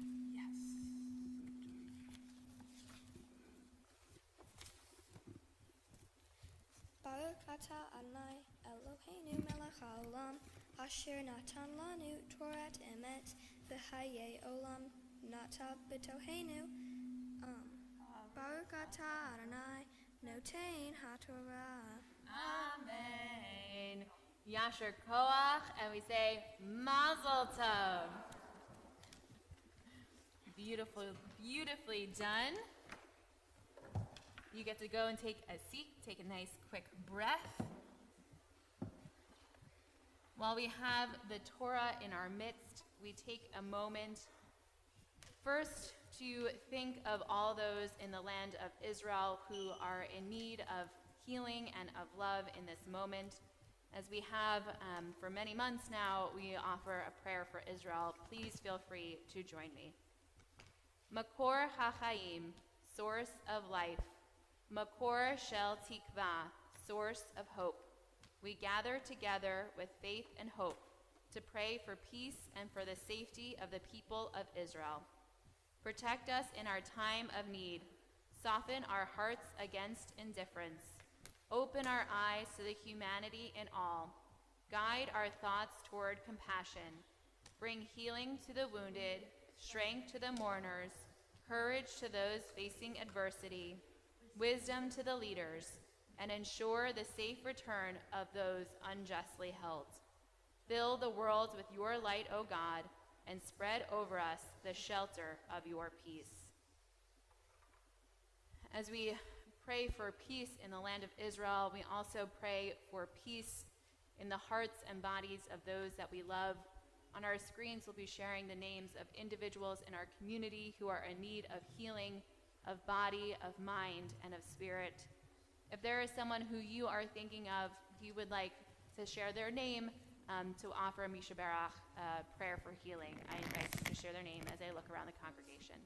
Baruch atah Adonai Eloheinu melech haolam asher natan lanu Torah emet v'hayei olam nata b'toheinu. Baruch atah Adonai notein haTorah. Amen. Yasher Koach, and we say Mazel Tov. Beautifully done. You get to go and take a seat, take a nice quick breath. While we have the Torah in our midst, we take a moment first to think of all those in the land of Israel who are in need of healing and of love in this moment. As we have for many months now, we offer a prayer for Israel. Please feel free to join me. Makor HaChaim, source of life. Makor Shel Tikva, source of hope. We gather together with faith and hope to pray for peace and for the safety of the people of Israel. Protect us in our time of need. Soften our hearts against indifference. Open our eyes to the humanity in all. Guide our thoughts toward compassion. Bring healing to the wounded, strength to the mourners, courage to those facing adversity, wisdom to the leaders, and ensure the safe return of those unjustly held. Fill the world with your light, O God, and spread over us the shelter of your peace. As we pray for peace in the land of Israel, we also pray for peace in the hearts and bodies of those that we love. On our screens, we'll be sharing the names of individuals in our community who are in need of healing, of body, of mind, and of spirit. If there is someone who you are thinking of, you would like to share their name to offer a Misha Barach prayer for healing, I invite you to share their name as I look around the congregation.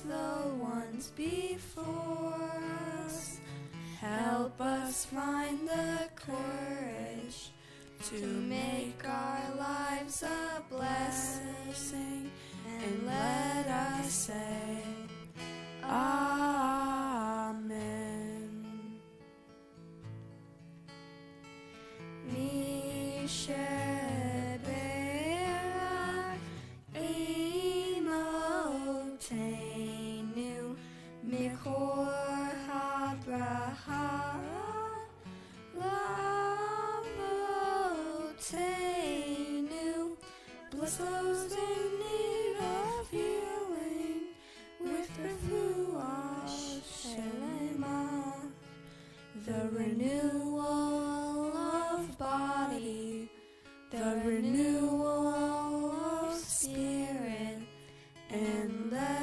The ones before us, help us find the courage to make our lives a blessing, and let us say Amen. Bless those in need of healing with refuah shelema, the renewal of body, the renewal of spirit, and let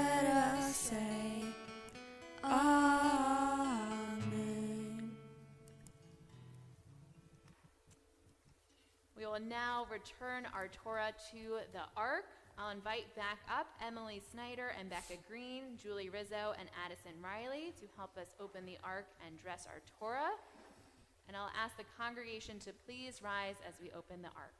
will now return our Torah to the Ark. I'll invite back up Emily Snyder and Becca Green, Julie Rizzo, and Addison Ryley to help us open the Ark and dress our Torah. And I'll ask the congregation to please rise as we open the Ark.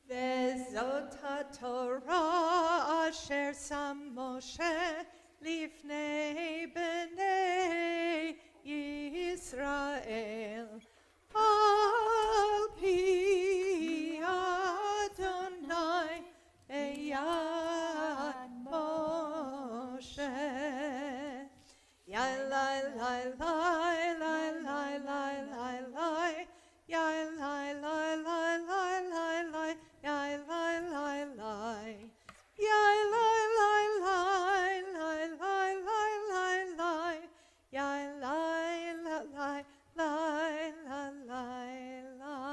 וזאת התורה אשר שם משה לפני בני ישראל על פי אדוני ביד משה. יאי לי לי לי לי לי לי לי לי יאי לי לי לי לי לי לי yai lai lai lai yai lai lai lai lai lai lai lai lai yai lai lai lai lai lai lai lai.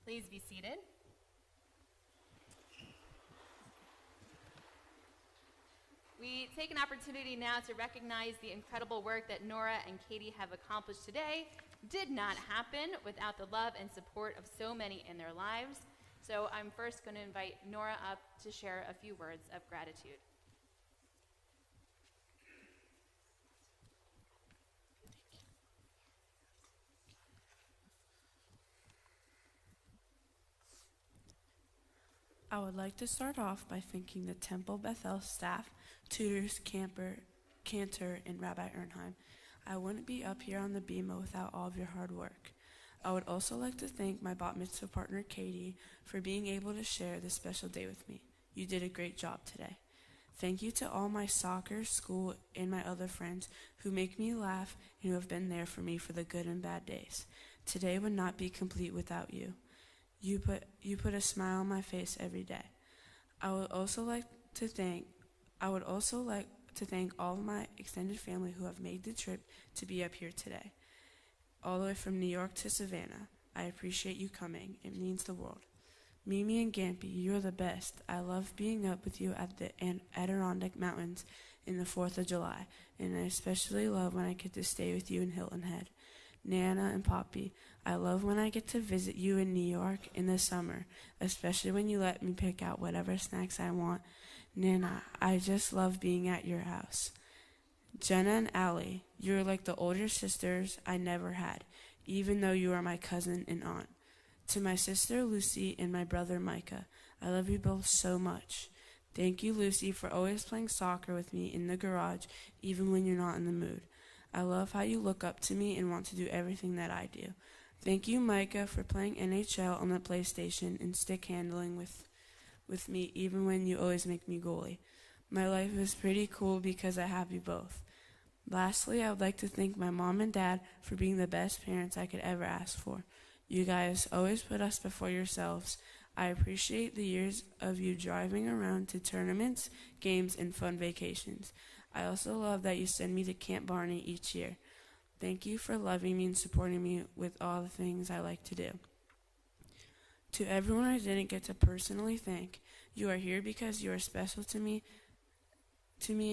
Please be seated. We take an opportunity now to recognize the incredible work that Nora and Katie have accomplished today. Did not happen without the love and support of so many in their lives. So I'm first going to invite Nora up to share a few words of gratitude. I would like to start off by thanking the Temple Bethel staff, tutors, Cantor, and Rabbi Ernheim. I wouldn't be up here on the bima without all of your hard work. I would also like to thank my bat mitzvah partner, Katie, for being able to share this special day with me. You did a great job today. Thank you to all my soccer, school, and my other friends who make me laugh and who have been there for me for the good and bad days. Today would not be complete without you. You put a smile on my face every day. I would also like to thank all of my extended family who have made the trip to be up here today. All the way from New York to Savannah. I appreciate you coming. It means the world. Mimi and Gampy, you're the best. I love being up with you at the Adirondack Mountains in the 4th of July, and I especially love when I get to stay with you in Hilton Head. Nana and Poppy, I love when I get to visit you in New York in the summer, especially when you let me pick out whatever snacks I want. Nana, I just love being at your house. Jenna and Allie, you're like the older sisters I never had, even though you are my cousin and aunt. To my sister Lucy and my brother Micah, I love you both so much. Thank you, Lucy, for always playing soccer with me in the garage, even when you're not in the mood. I love how you look up to me and want to do everything that I do. Thank you, Micah, for playing NHL on the PlayStation and stick handling with me, even when you always make me goalie. My life is pretty cool because I have you both. Lastly, I would like to thank my mom and dad for being the best parents I could ever ask for. You guys always put us before yourselves. I appreciate the years of you driving around to tournaments, games, and fun vacations. I also love that you send me to Camp Barney each year. Thank you for loving me and supporting me with all the things I like to do. To everyone I didn't get to personally thank, you are here because you are special to me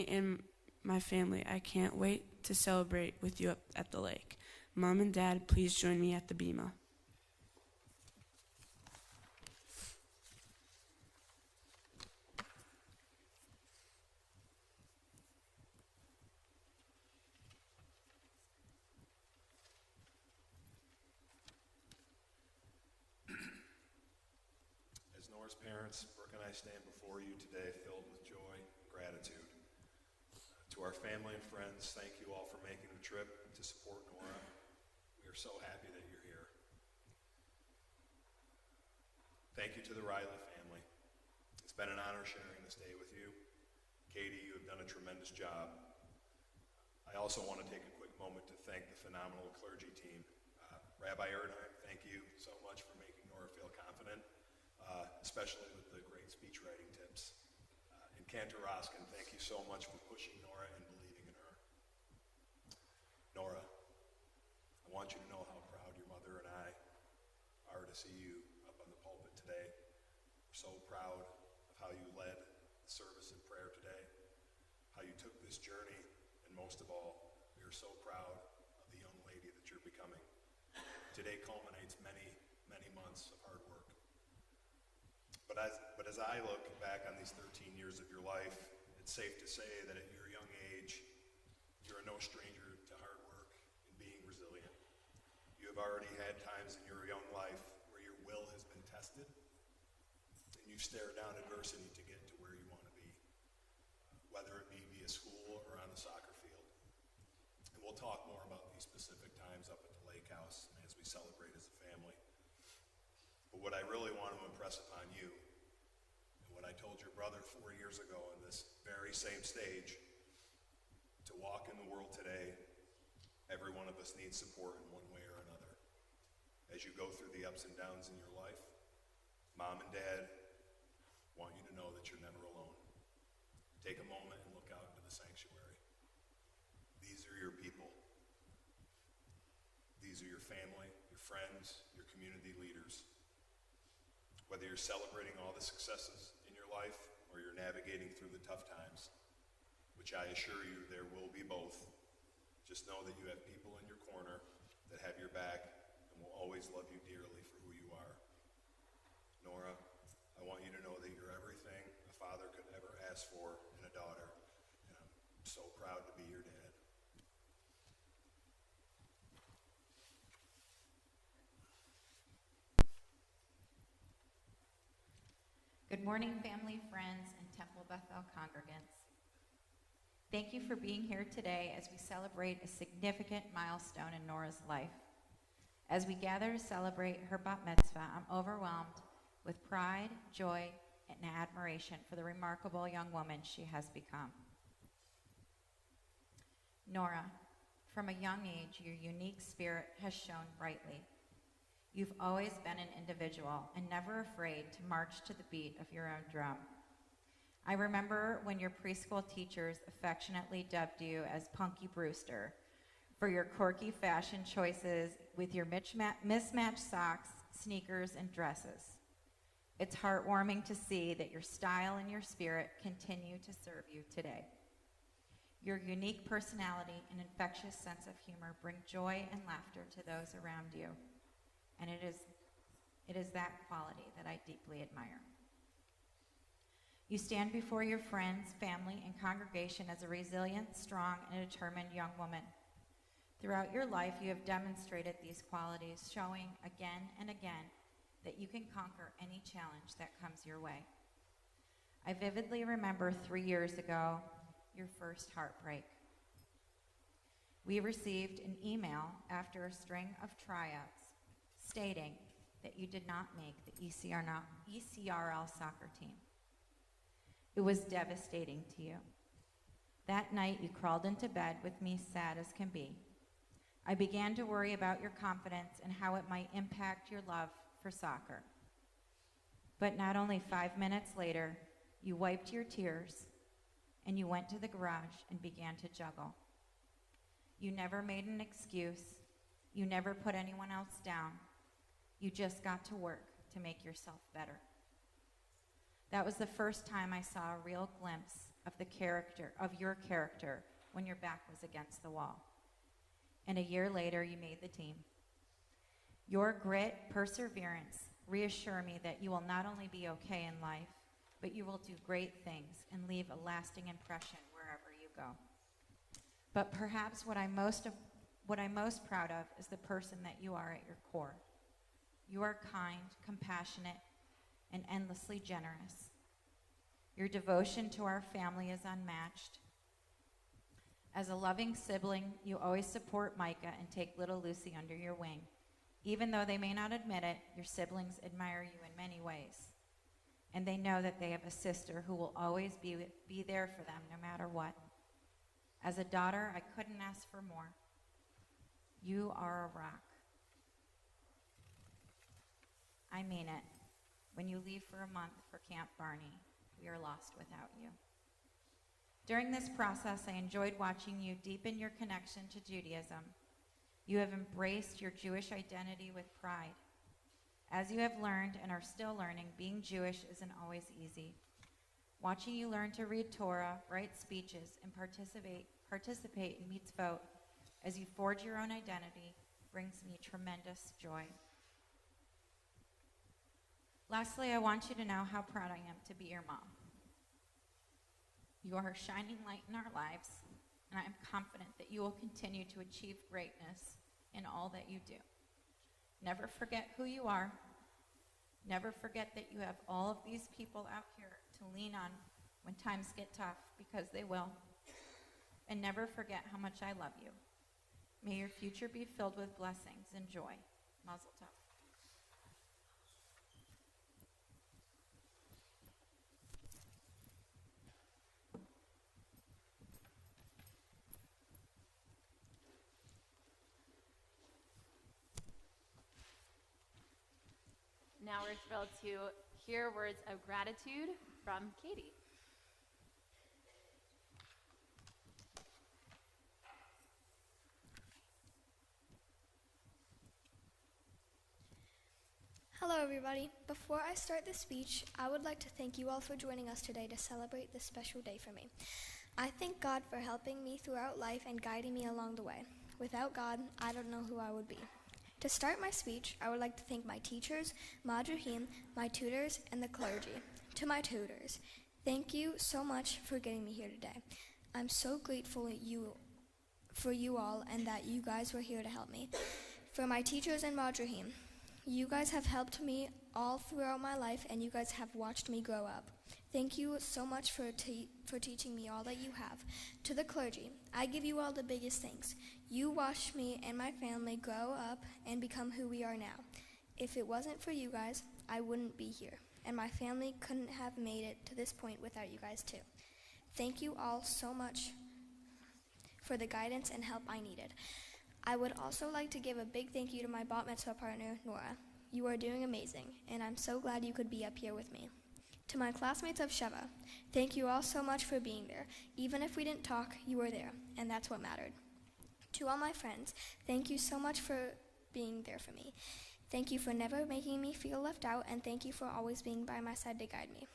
and my family. I can't wait to celebrate with you up at the lake. Mom and Dad, please join me at the bima. Nora's parents, Brooke and I stand before you today filled with joy and gratitude. To our family and friends, thank you all for making the trip to support Nora. We are so happy that you're here. Thank you to the Ryley family. It's been an honor sharing this day with you. Katie, you have done a tremendous job. I also want to take a quick moment to thank the phenomenal clergy team. Rabbi Ernheim, thank you so much for making Nora feel confident. Especially with the great speech writing tips. And Kantaroskin, thank you so much for pushing Nora and believing in her. Nora, I want you to know how proud your mother and I are to see you up on the pulpit today. We're so proud of how you led the service in prayer today, how you took this journey, and most of all, we are so proud of the young lady that you're becoming. Today culminates many, many months of hard work. But as I look back on these 13 years of your life, it's safe to say that at your young age, you're no stranger to hard work and being resilient. You have already had times in your young life where your will has been tested, and you've stared down adversity to get to where you want to be, whether it be via school or on the soccer field. And we'll talk more about these specific times up at the lake house and as we celebrate as a family. But what I really want to impress upon you, and what I told your brother 4 years ago on this very same stage, to walk in the world today, every one of us needs support in one way or another. As you go through the ups and downs in your life, Mom and Dad want you to know that you're never alone. Take a moment and look out into the sanctuary. These are your people. These are your family, your friends, your community leaders. Whether you're celebrating all the successes in your life or you're navigating through the tough times, which I assure you there will be both, just know that you have people in your corner that have your back and will always love you dearly for who you are. Nora, I want you to know that you're everything a father could ever ask for in a daughter, and I'm so proud to be your dad. Good morning, family, friends, and Temple Bethel congregants. Thank you for being here today as we celebrate a significant milestone in Nora's life. As we gather to celebrate her bat mitzvah, I'm overwhelmed with pride, joy, and admiration for the remarkable young woman she has become. Nora, from a young age, your unique spirit has shone brightly. You've always been an individual and never afraid to march to the beat of your own drum. I remember when your preschool teachers affectionately dubbed you as Punky Brewster for your quirky fashion choices with your mismatched socks, sneakers, and dresses. It's heartwarming to see that your style and your spirit continue to serve you today. Your unique personality and infectious sense of humor bring joy and laughter to those around you. And it is that quality that I deeply admire. You stand before your friends, family, and congregation as a resilient, strong, and determined young woman. Throughout your life, you have demonstrated these qualities, showing again and again that you can conquer any challenge that comes your way. I vividly remember 3 years ago, your first heartbreak. We received an email after a string of tryouts stating that you did not make the ECRL soccer team. It was devastating to you. That night, you crawled into bed with me sad as can be. I began to worry about your confidence and how it might impact your love for soccer. But not only 5 minutes later, you wiped your tears and you went to the garage and began to juggle. You never made an excuse. You never put anyone else down. You just got to work to make yourself better. That was the first time I saw a real glimpse of your character when your back was against the wall. And a year later, you made the team. Your grit, perseverance, reassure me that you will not only be okay in life, but you will do great things and leave a lasting impression wherever you go. But perhaps what I'm most proud of is the person that you are at your core. You are kind, compassionate, and endlessly generous. Your devotion to our family is unmatched. As a loving sibling, you always support Micah and take little Lucy under your wing. Even though they may not admit it, your siblings admire you in many ways. And they know that they have a sister who will always be there for them no matter what. As a daughter, I couldn't ask for more. You are a rock. I mean it. When you leave for a month for Camp Barney, we are lost without you. During this process, I enjoyed watching you deepen your connection to Judaism. You have embraced your Jewish identity with pride. As you have learned and are still learning, being Jewish isn't always easy. Watching you learn to read Torah, write speeches, and participate in mitzvot as you forge your own identity brings me tremendous joy. Lastly, I want you to know how proud I am to be your mom. You are a shining light in our lives, and I am confident that you will continue to achieve greatness in all that you do. Never forget who you are. Never forget that you have all of these people out here to lean on when times get tough, because they will. And never forget how much I love you. May your future be filled with blessings and joy. Mazel tov. Now we're thrilled to hear words of gratitude from Katie. Hello, everybody. Before I start the speech, I would like to thank you all for joining us today to celebrate this special day for me. I thank God for helping me throughout life and guiding me along the way. Without God, I don't know who I would be. To start my speech, I would like to thank my teachers, Madruhim, my tutors, and the clergy. To my tutors, thank you so much for getting me here today. I'm so grateful for you all and that you guys were here to help me. For my teachers and Madruhim, you guys have helped me all throughout my life, and you guys have watched me grow up. Thank you so much for teaching me all that you have. To the clergy, I give you all the biggest thanks. You watched me and my family grow up and become who we are now. If it wasn't for you guys, I wouldn't be here, and my family couldn't have made it to this point without you guys too. Thank you all so much for the guidance and help I needed. I would also like to give a big thank you to my bat mitzvah partner, Nora. You are doing amazing, and I'm so glad you could be up here with me. To my classmates of Sheva, thank you all so much for being there. Even if we didn't talk, you were there, and that's what mattered. To all my friends, thank you so much for being there for me. Thank you for never making me feel left out, and thank you for always being by my side to guide me.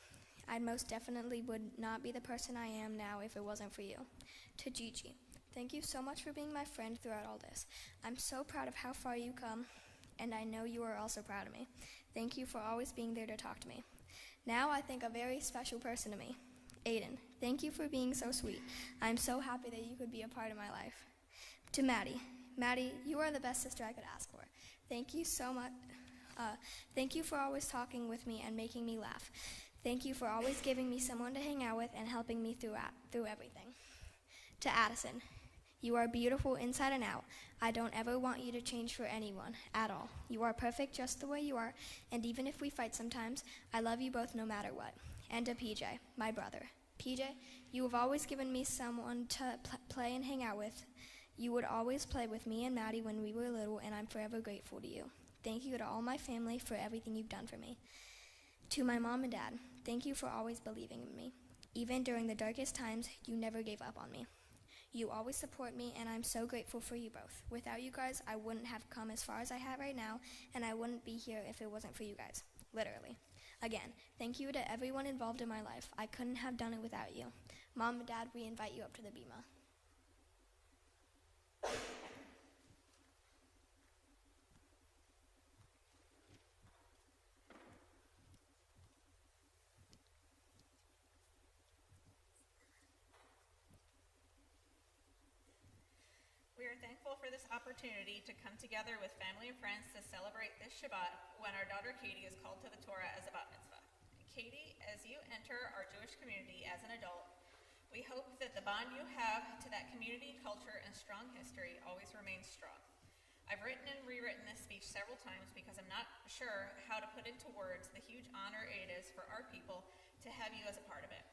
I most definitely would not be the person I am now if it wasn't for you. To Gigi, thank you so much for being my friend throughout all this. I'm so proud of how far you come, and I know you are also proud of me. Thank you for always being there to talk to me. Now I think a very special person to me, Aiden. Thank you for being so sweet. I'm so happy that you could be a part of my life. To Maddie, you are the best sister I could ask for. Thank you so much. Thank you for always talking with me and making me laugh. Thank you for always giving me someone to hang out with and helping me through everything. To Addison, you are beautiful inside and out. I don't ever want you to change for anyone, at all. You are perfect just the way you are, and even if we fight sometimes, I love you both no matter what. And to PJ, my brother. PJ, you have always given me someone to play and hang out with. You would always play with me and Maddie when we were little, and I'm forever grateful to you. Thank you to all my family for everything you've done for me. To my mom and dad, thank you for always believing in me. Even during the darkest times, you never gave up on me. You always support me, and I'm so grateful for you both. Without you guys, I wouldn't have come as far as I have right now, and I wouldn't be here if it wasn't for you guys. Literally. Again, thank you to everyone involved in my life. I couldn't have done it without you. Mom and Dad, we invite you up to the bima. We are thankful for this opportunity to come together with family and friends to celebrate this Shabbat when our daughter Katie is called to the Torah as a bat mitzvah. Katie, as you enter our Jewish community as an adult, we hope that the bond you have to that community, culture, and strong history always remains strong. I've written and rewritten this speech several times because I'm not sure how to put into words the huge honor it is for our people to have you as a part of it.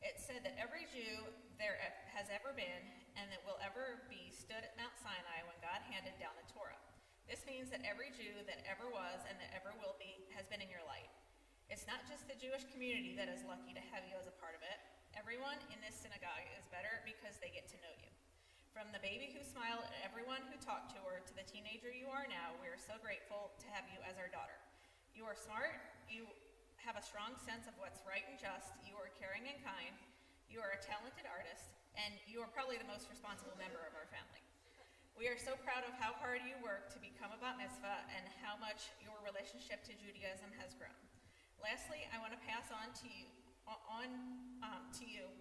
It's said that every Jew there has ever been and that will ever be stood at Mount Sinai when God handed down the Torah. This means that every Jew that ever was and that ever will be has been in your light. It's not just the Jewish community that is lucky to have you as a part of it. Everyone in this synagogue is better because they get to know you. From the baby who smiled at everyone who talked to her to the teenager you are now, we are so grateful to have you as our daughter. You are smart, you have a strong sense of what's right and just, you are caring and kind, you are a talented artist, and you are probably the most responsible member of our family. We are so proud of how hard you work to become a bat mitzvah and how much your relationship to Judaism has grown. Lastly, I want to pass on to you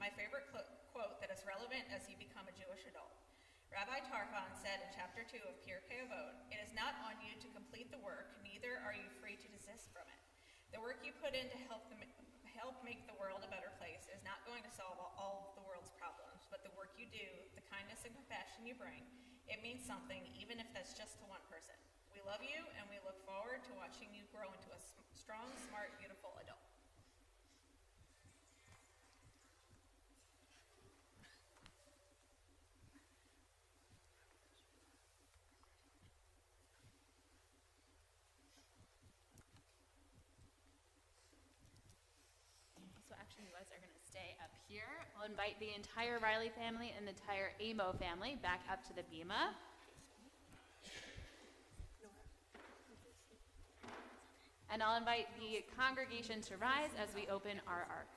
my favorite quote that is relevant as you become a Jewish adult. Rabbi Tarfon said in chapter 2 of Pirkei Avot, "It is not on you to complete the work, neither are you free to desist from it. The work you put in to help make the world a better place is not going to solve all of the world's problems, but the work you do, the kindness and compassion you bring, it means something, even if that's just to one person. We love you, and we look forward to watching you grow into a strong, smart, beautiful adult." So actually, you guys are going to stay up here. I'll invite the entire Ryley family and the entire Amo family back up to the bima. And I'll invite the congregation to rise as we open our ark.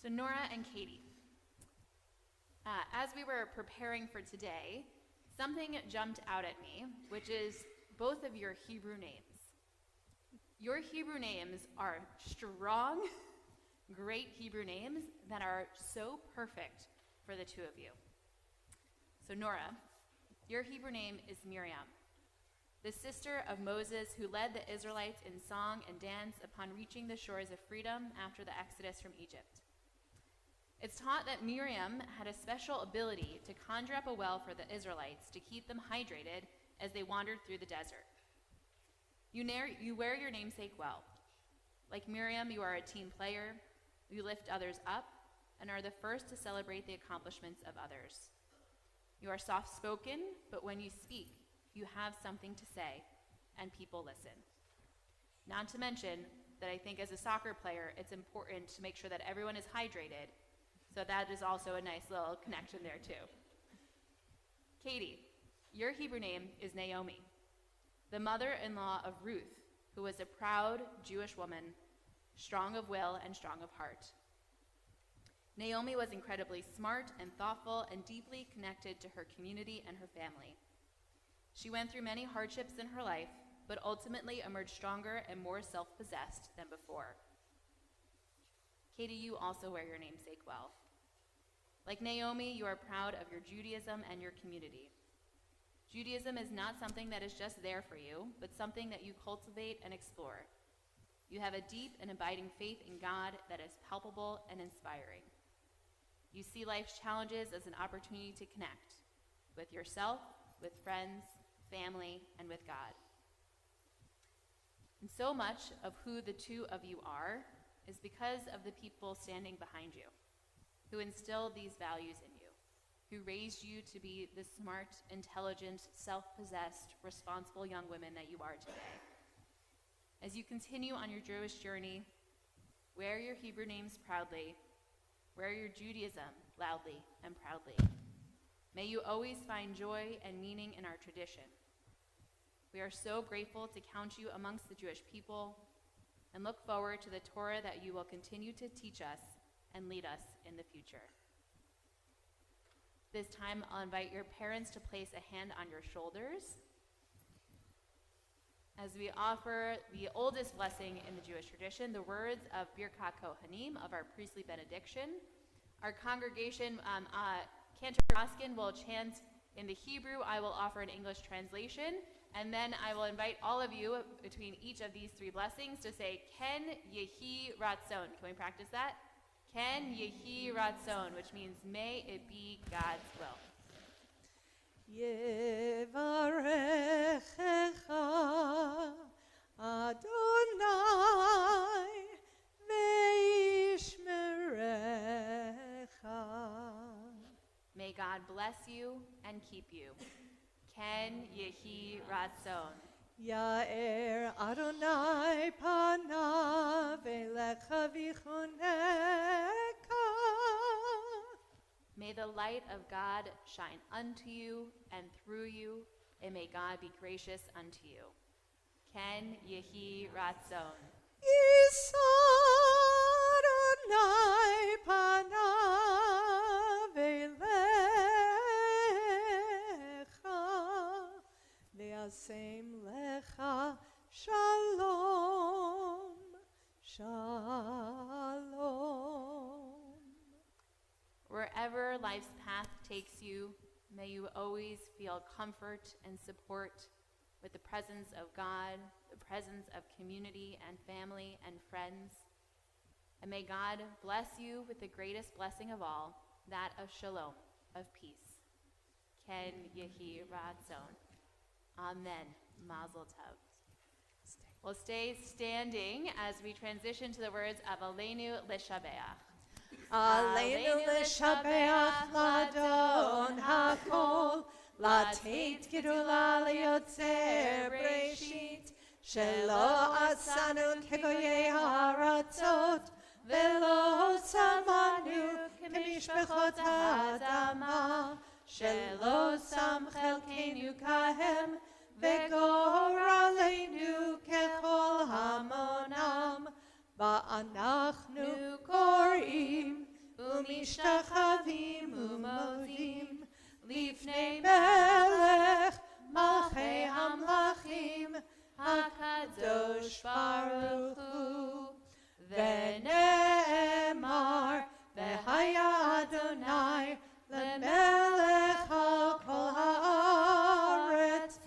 So Nora and Katie, as we were preparing for today, something jumped out at me, which is both of your Hebrew names. Your Hebrew names are strong, great Hebrew names that are so perfect for the two of you. So Nora, your Hebrew name is Miriam, the sister of Moses who led the Israelites in song and dance upon reaching the shores of freedom after the exodus from Egypt. It's taught that Miriam had a special ability to conjure up a well for the Israelites to keep them hydrated as they wandered through the desert. You wear your namesake well. Like Miriam, you are a team player, you lift others up, and are the first to celebrate the accomplishments of others. You are soft-spoken, but when you speak, you have something to say, and people listen. Not to mention that I think as a soccer player, it's important to make sure that everyone is hydrated, so that is also a nice little connection there too. Katie, your Hebrew name is Naomi, the mother-in-law of Ruth, who was a proud Jewish woman, strong of will and strong of heart. Naomi was incredibly smart and thoughtful and deeply connected to her community and her family. She went through many hardships in her life, but ultimately emerged stronger and more self-possessed than before. Katie, you also wear your namesake well. Like Naomi, you are proud of your Judaism and your community. Judaism is not something that is just there for you, but something that you cultivate and explore. You have a deep and abiding faith in God that is palpable and inspiring. You see life's challenges as an opportunity to connect with yourself, with friends, family, and with God. And so much of who the two of you are is because of the people standing behind you, who instilled these values in you, who raised you to be the smart, intelligent, self-possessed, responsible young women that you are today. As you continue on your Jewish journey, wear your Hebrew names proudly, wear your Judaism loudly and proudly. May you always find joy and meaning in our tradition. We are so grateful to count you amongst the Jewish people and look forward to the Torah that you will continue to teach us and lead us in the future. This time, I'll invite your parents to place a hand on your shoulders as we offer the oldest blessing in the Jewish tradition, the words of Birkat Kohanim, of our priestly benediction. Our congregation, Cantor Roskin, will chant in the Hebrew. I will offer an English translation, and then I will invite all of you between each of these three blessings to say, Ken Yehi Ratzon. Can we practice that? Ken Yehi Ratzon, which means may it be God's will. Yevarechecha Adonai ve'yishmerecha bless you and keep you. Ken Yehi Ratzon. Ya'er Adonai panav elecha v'choneka. May the light of God shine unto you and through you, and may God be gracious unto you. Ken Yehi Ratzon. Yisa Adonai panav elecha v'yasem lecha shalom, shalom. Wherever life's path takes you, may you always feel comfort and support with the presence of God, the presence of community and family and friends. And may God bless you with the greatest blessing of all, that of shalom, of peace. Ken Yehi Ratzon. Amen. Mazel tov. We'll stay standing as we transition to the words of Aleinu L'Shabeach. Aleinu l'shabeach l'adon hakol, לתת גדולה ליוצר בראשית, שלא עשנו כגויי הארצות, ולא שמנו כמשפחות האדמה, שלא שם חלקנו כהם, וגורלנו ככל המונם. ואנחנו קוראים ומשתחווים ומודים לפני מלך מלכי המלכים הקדוש ברוך הוא. ונאמר והיה אדוני למלך על כל הארץ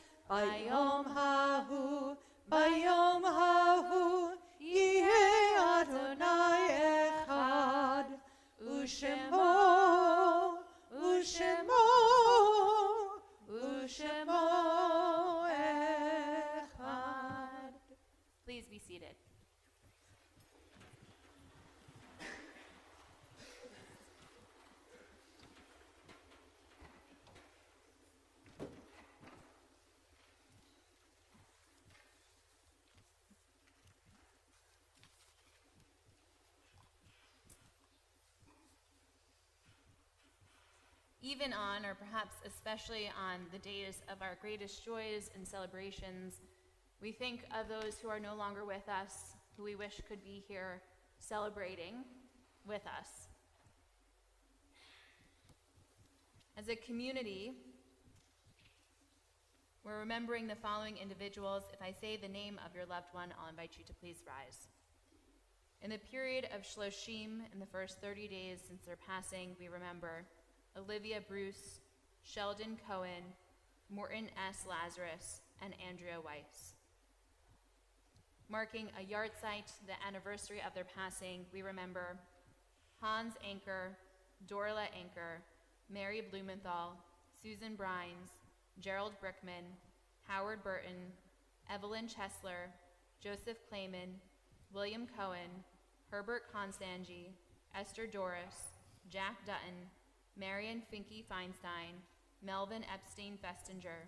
ביום ההוא יהיה אדוני אחד ושמו אחד. Please be seated. Even on, or perhaps especially on, the days of our greatest joys and celebrations, we think of those who are no longer with us, who we wish could be here celebrating with us. As a community, we're remembering the following individuals. If I say the name of your loved one, I'll invite you to please rise. In the period of Shloshim, in the first 30 days since their passing, we remember Olivia Bruce, Sheldon Cohen, Morton S. Lazarus, and Andrea Weiss. Marking a yahrzeit, the anniversary of their passing, we remember Hans Anker, Dorla Anker, Mary Blumenthal, Susan Brines, Gerald Brickman, Howard Burton, Evelyn Chesler, Joseph Clayman, William Cohen, Herbert Constangi, Esther Doris, Jack Dutton, Marion Finke Feinstein, Melvin Epstein Festinger,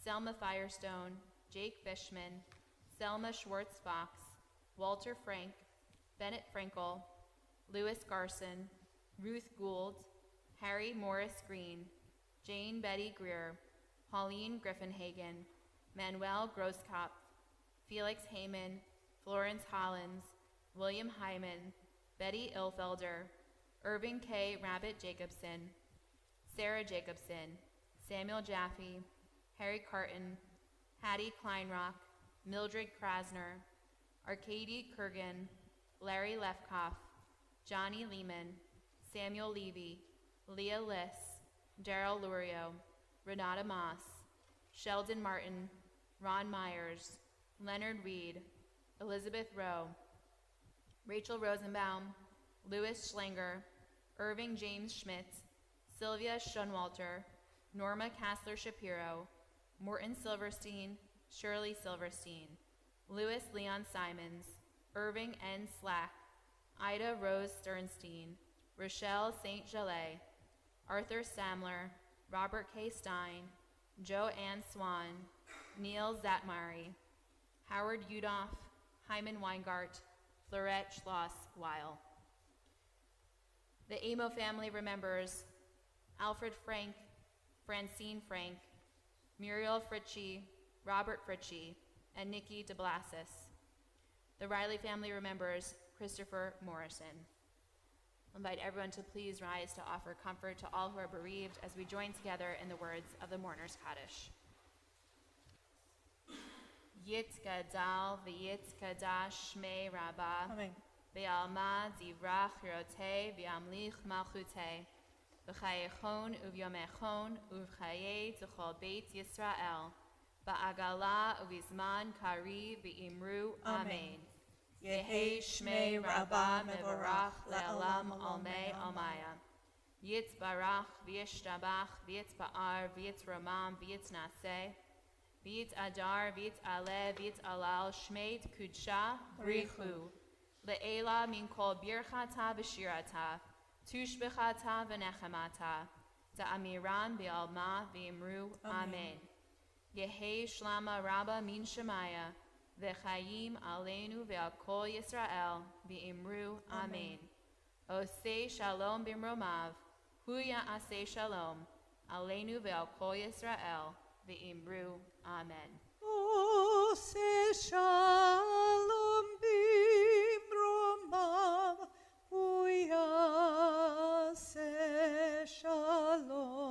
Selma Firestone, Jake Fishman, Selma Schwartz Fox, Walter Frank, Bennett Frankel, Louis Garson, Ruth Gould, Harry Morris Green, Jane Betty Greer, Pauline Griffinhagen, Manuel Grosskopf, Felix Heyman, Florence Hollins, William Hyman, Betty Ilfelder, Irving K. Rabbit Jacobson, Sarah Jacobson, Samuel Jaffe, Harry Carton, Hattie Kleinrock, Mildred Krasner, Arkady Kurgan, Larry Lefkoff, Johnny Lehman, Samuel Levy, Leah Liss, Daryl Lurio, Renata Moss, Sheldon Martin, Ron Myers, Leonard Reed, Elizabeth Rowe, Rachel Rosenbaum, Louis Schlanger, Irving James Schmidt, Sylvia Schoenwalter, Norma Kassler Shapiro, Morton Silverstein, Shirley Silverstein, Louis Leon Simons, Irving N. Slack, Ida Rose Sternstein, Rochelle St. Gelais, Arthur Samler, Robert K. Stein, Joanne Swan, Neil Zatmari, Howard Udoff, Hyman Weingart, Florette Schloss-Weil. The Amo family remembers Alfred Frank, Francine Frank, Muriel Fritchie, Robert Fritchie, and Nikki DeBlasis. The Ryley family remembers Christopher Morrison. I invite everyone to please rise to offer comfort to all who are bereaved as we join together in the words of the Mourner's Kaddish. Yit gadal v'yit kadash shmei rabba v'alma zivrach hirotei v'amlich malchutei v'chayechon uvyomechon uv'chayei t'chol beit Yisrael ba'agala uvizman kari v'imru amen. Yehi shmei rabba mevorach le'olam almei almaya. Yit barach v'yishtabach v'yit ba'ar v'yit romam v'yit naseh v'yit adar v'yit aleh v'yit alal shmei kudsha brichu le'ela min kol birchata v'shirata tushbechata v'nechemata da'amiran bi'alma v'imru amen. Yehi shlama rabba min shemaya v'chayim aleinu ve'al kol Yisrael v'imru amen. Osei shalom b'mromav huya asei shalom aleinu ve'al kol Yisrael v'imru amen. Osei shalom b'mromav huya asei shalom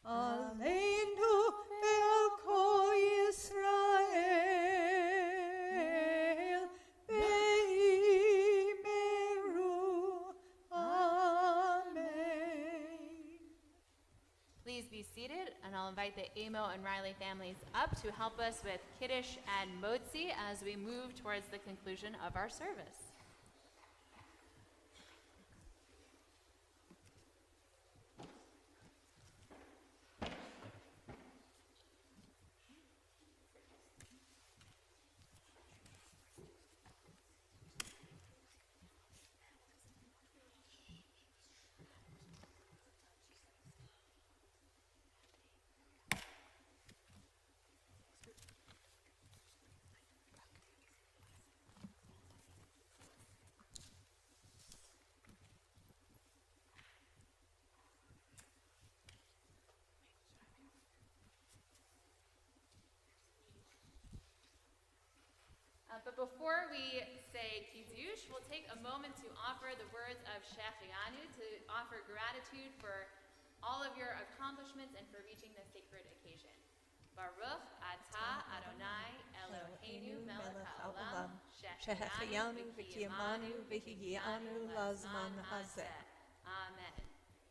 aleinu ve'al kol Yisrael v'imru amen. Please be seated, and I'll invite the Amo and Ryley families up to help us with Kiddush and Motzi as we move towards the conclusion of our service. But before we say Kiddush, we'll take a moment to offer the words of Shechianu, to offer gratitude for all of your accomplishments and for reaching this sacred occasion. Baruch atah Adonai Eloheinu melech haolam shehechianu v'kiyamanu v'higianu lazman hazeh. Amen.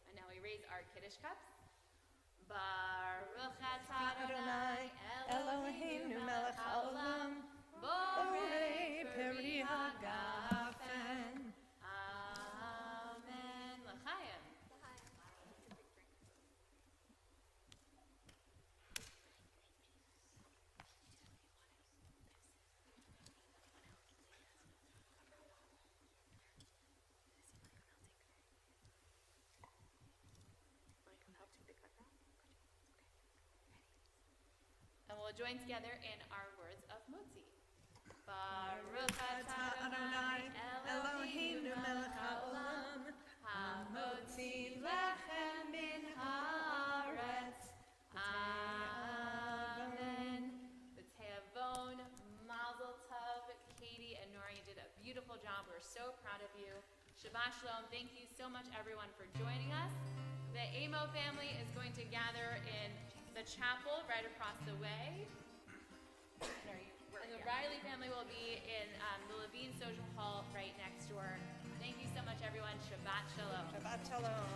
And now we raise our Kiddush cups. Baruch atah Adonai Eloheinu melech haolam Borei peri hagafen. Amen. L'chaim. And we'll join together in our words of Motzi. Baruch atah Adonai Eloheinu melech haolam hamotzi lechem min haaretz. Amen. B'teavon, Mazel Tov, Katie and Nora, you did a beautiful job. We're so proud of you. Shabbat Shalom. Thank you so much, everyone, for joining us. The Amo family is going to gather in the chapel right across the way. And the Ryley family will be in the Levine Social Hall right next door. Thank you so much, everyone. Shabbat Shalom. Shabbat Shalom.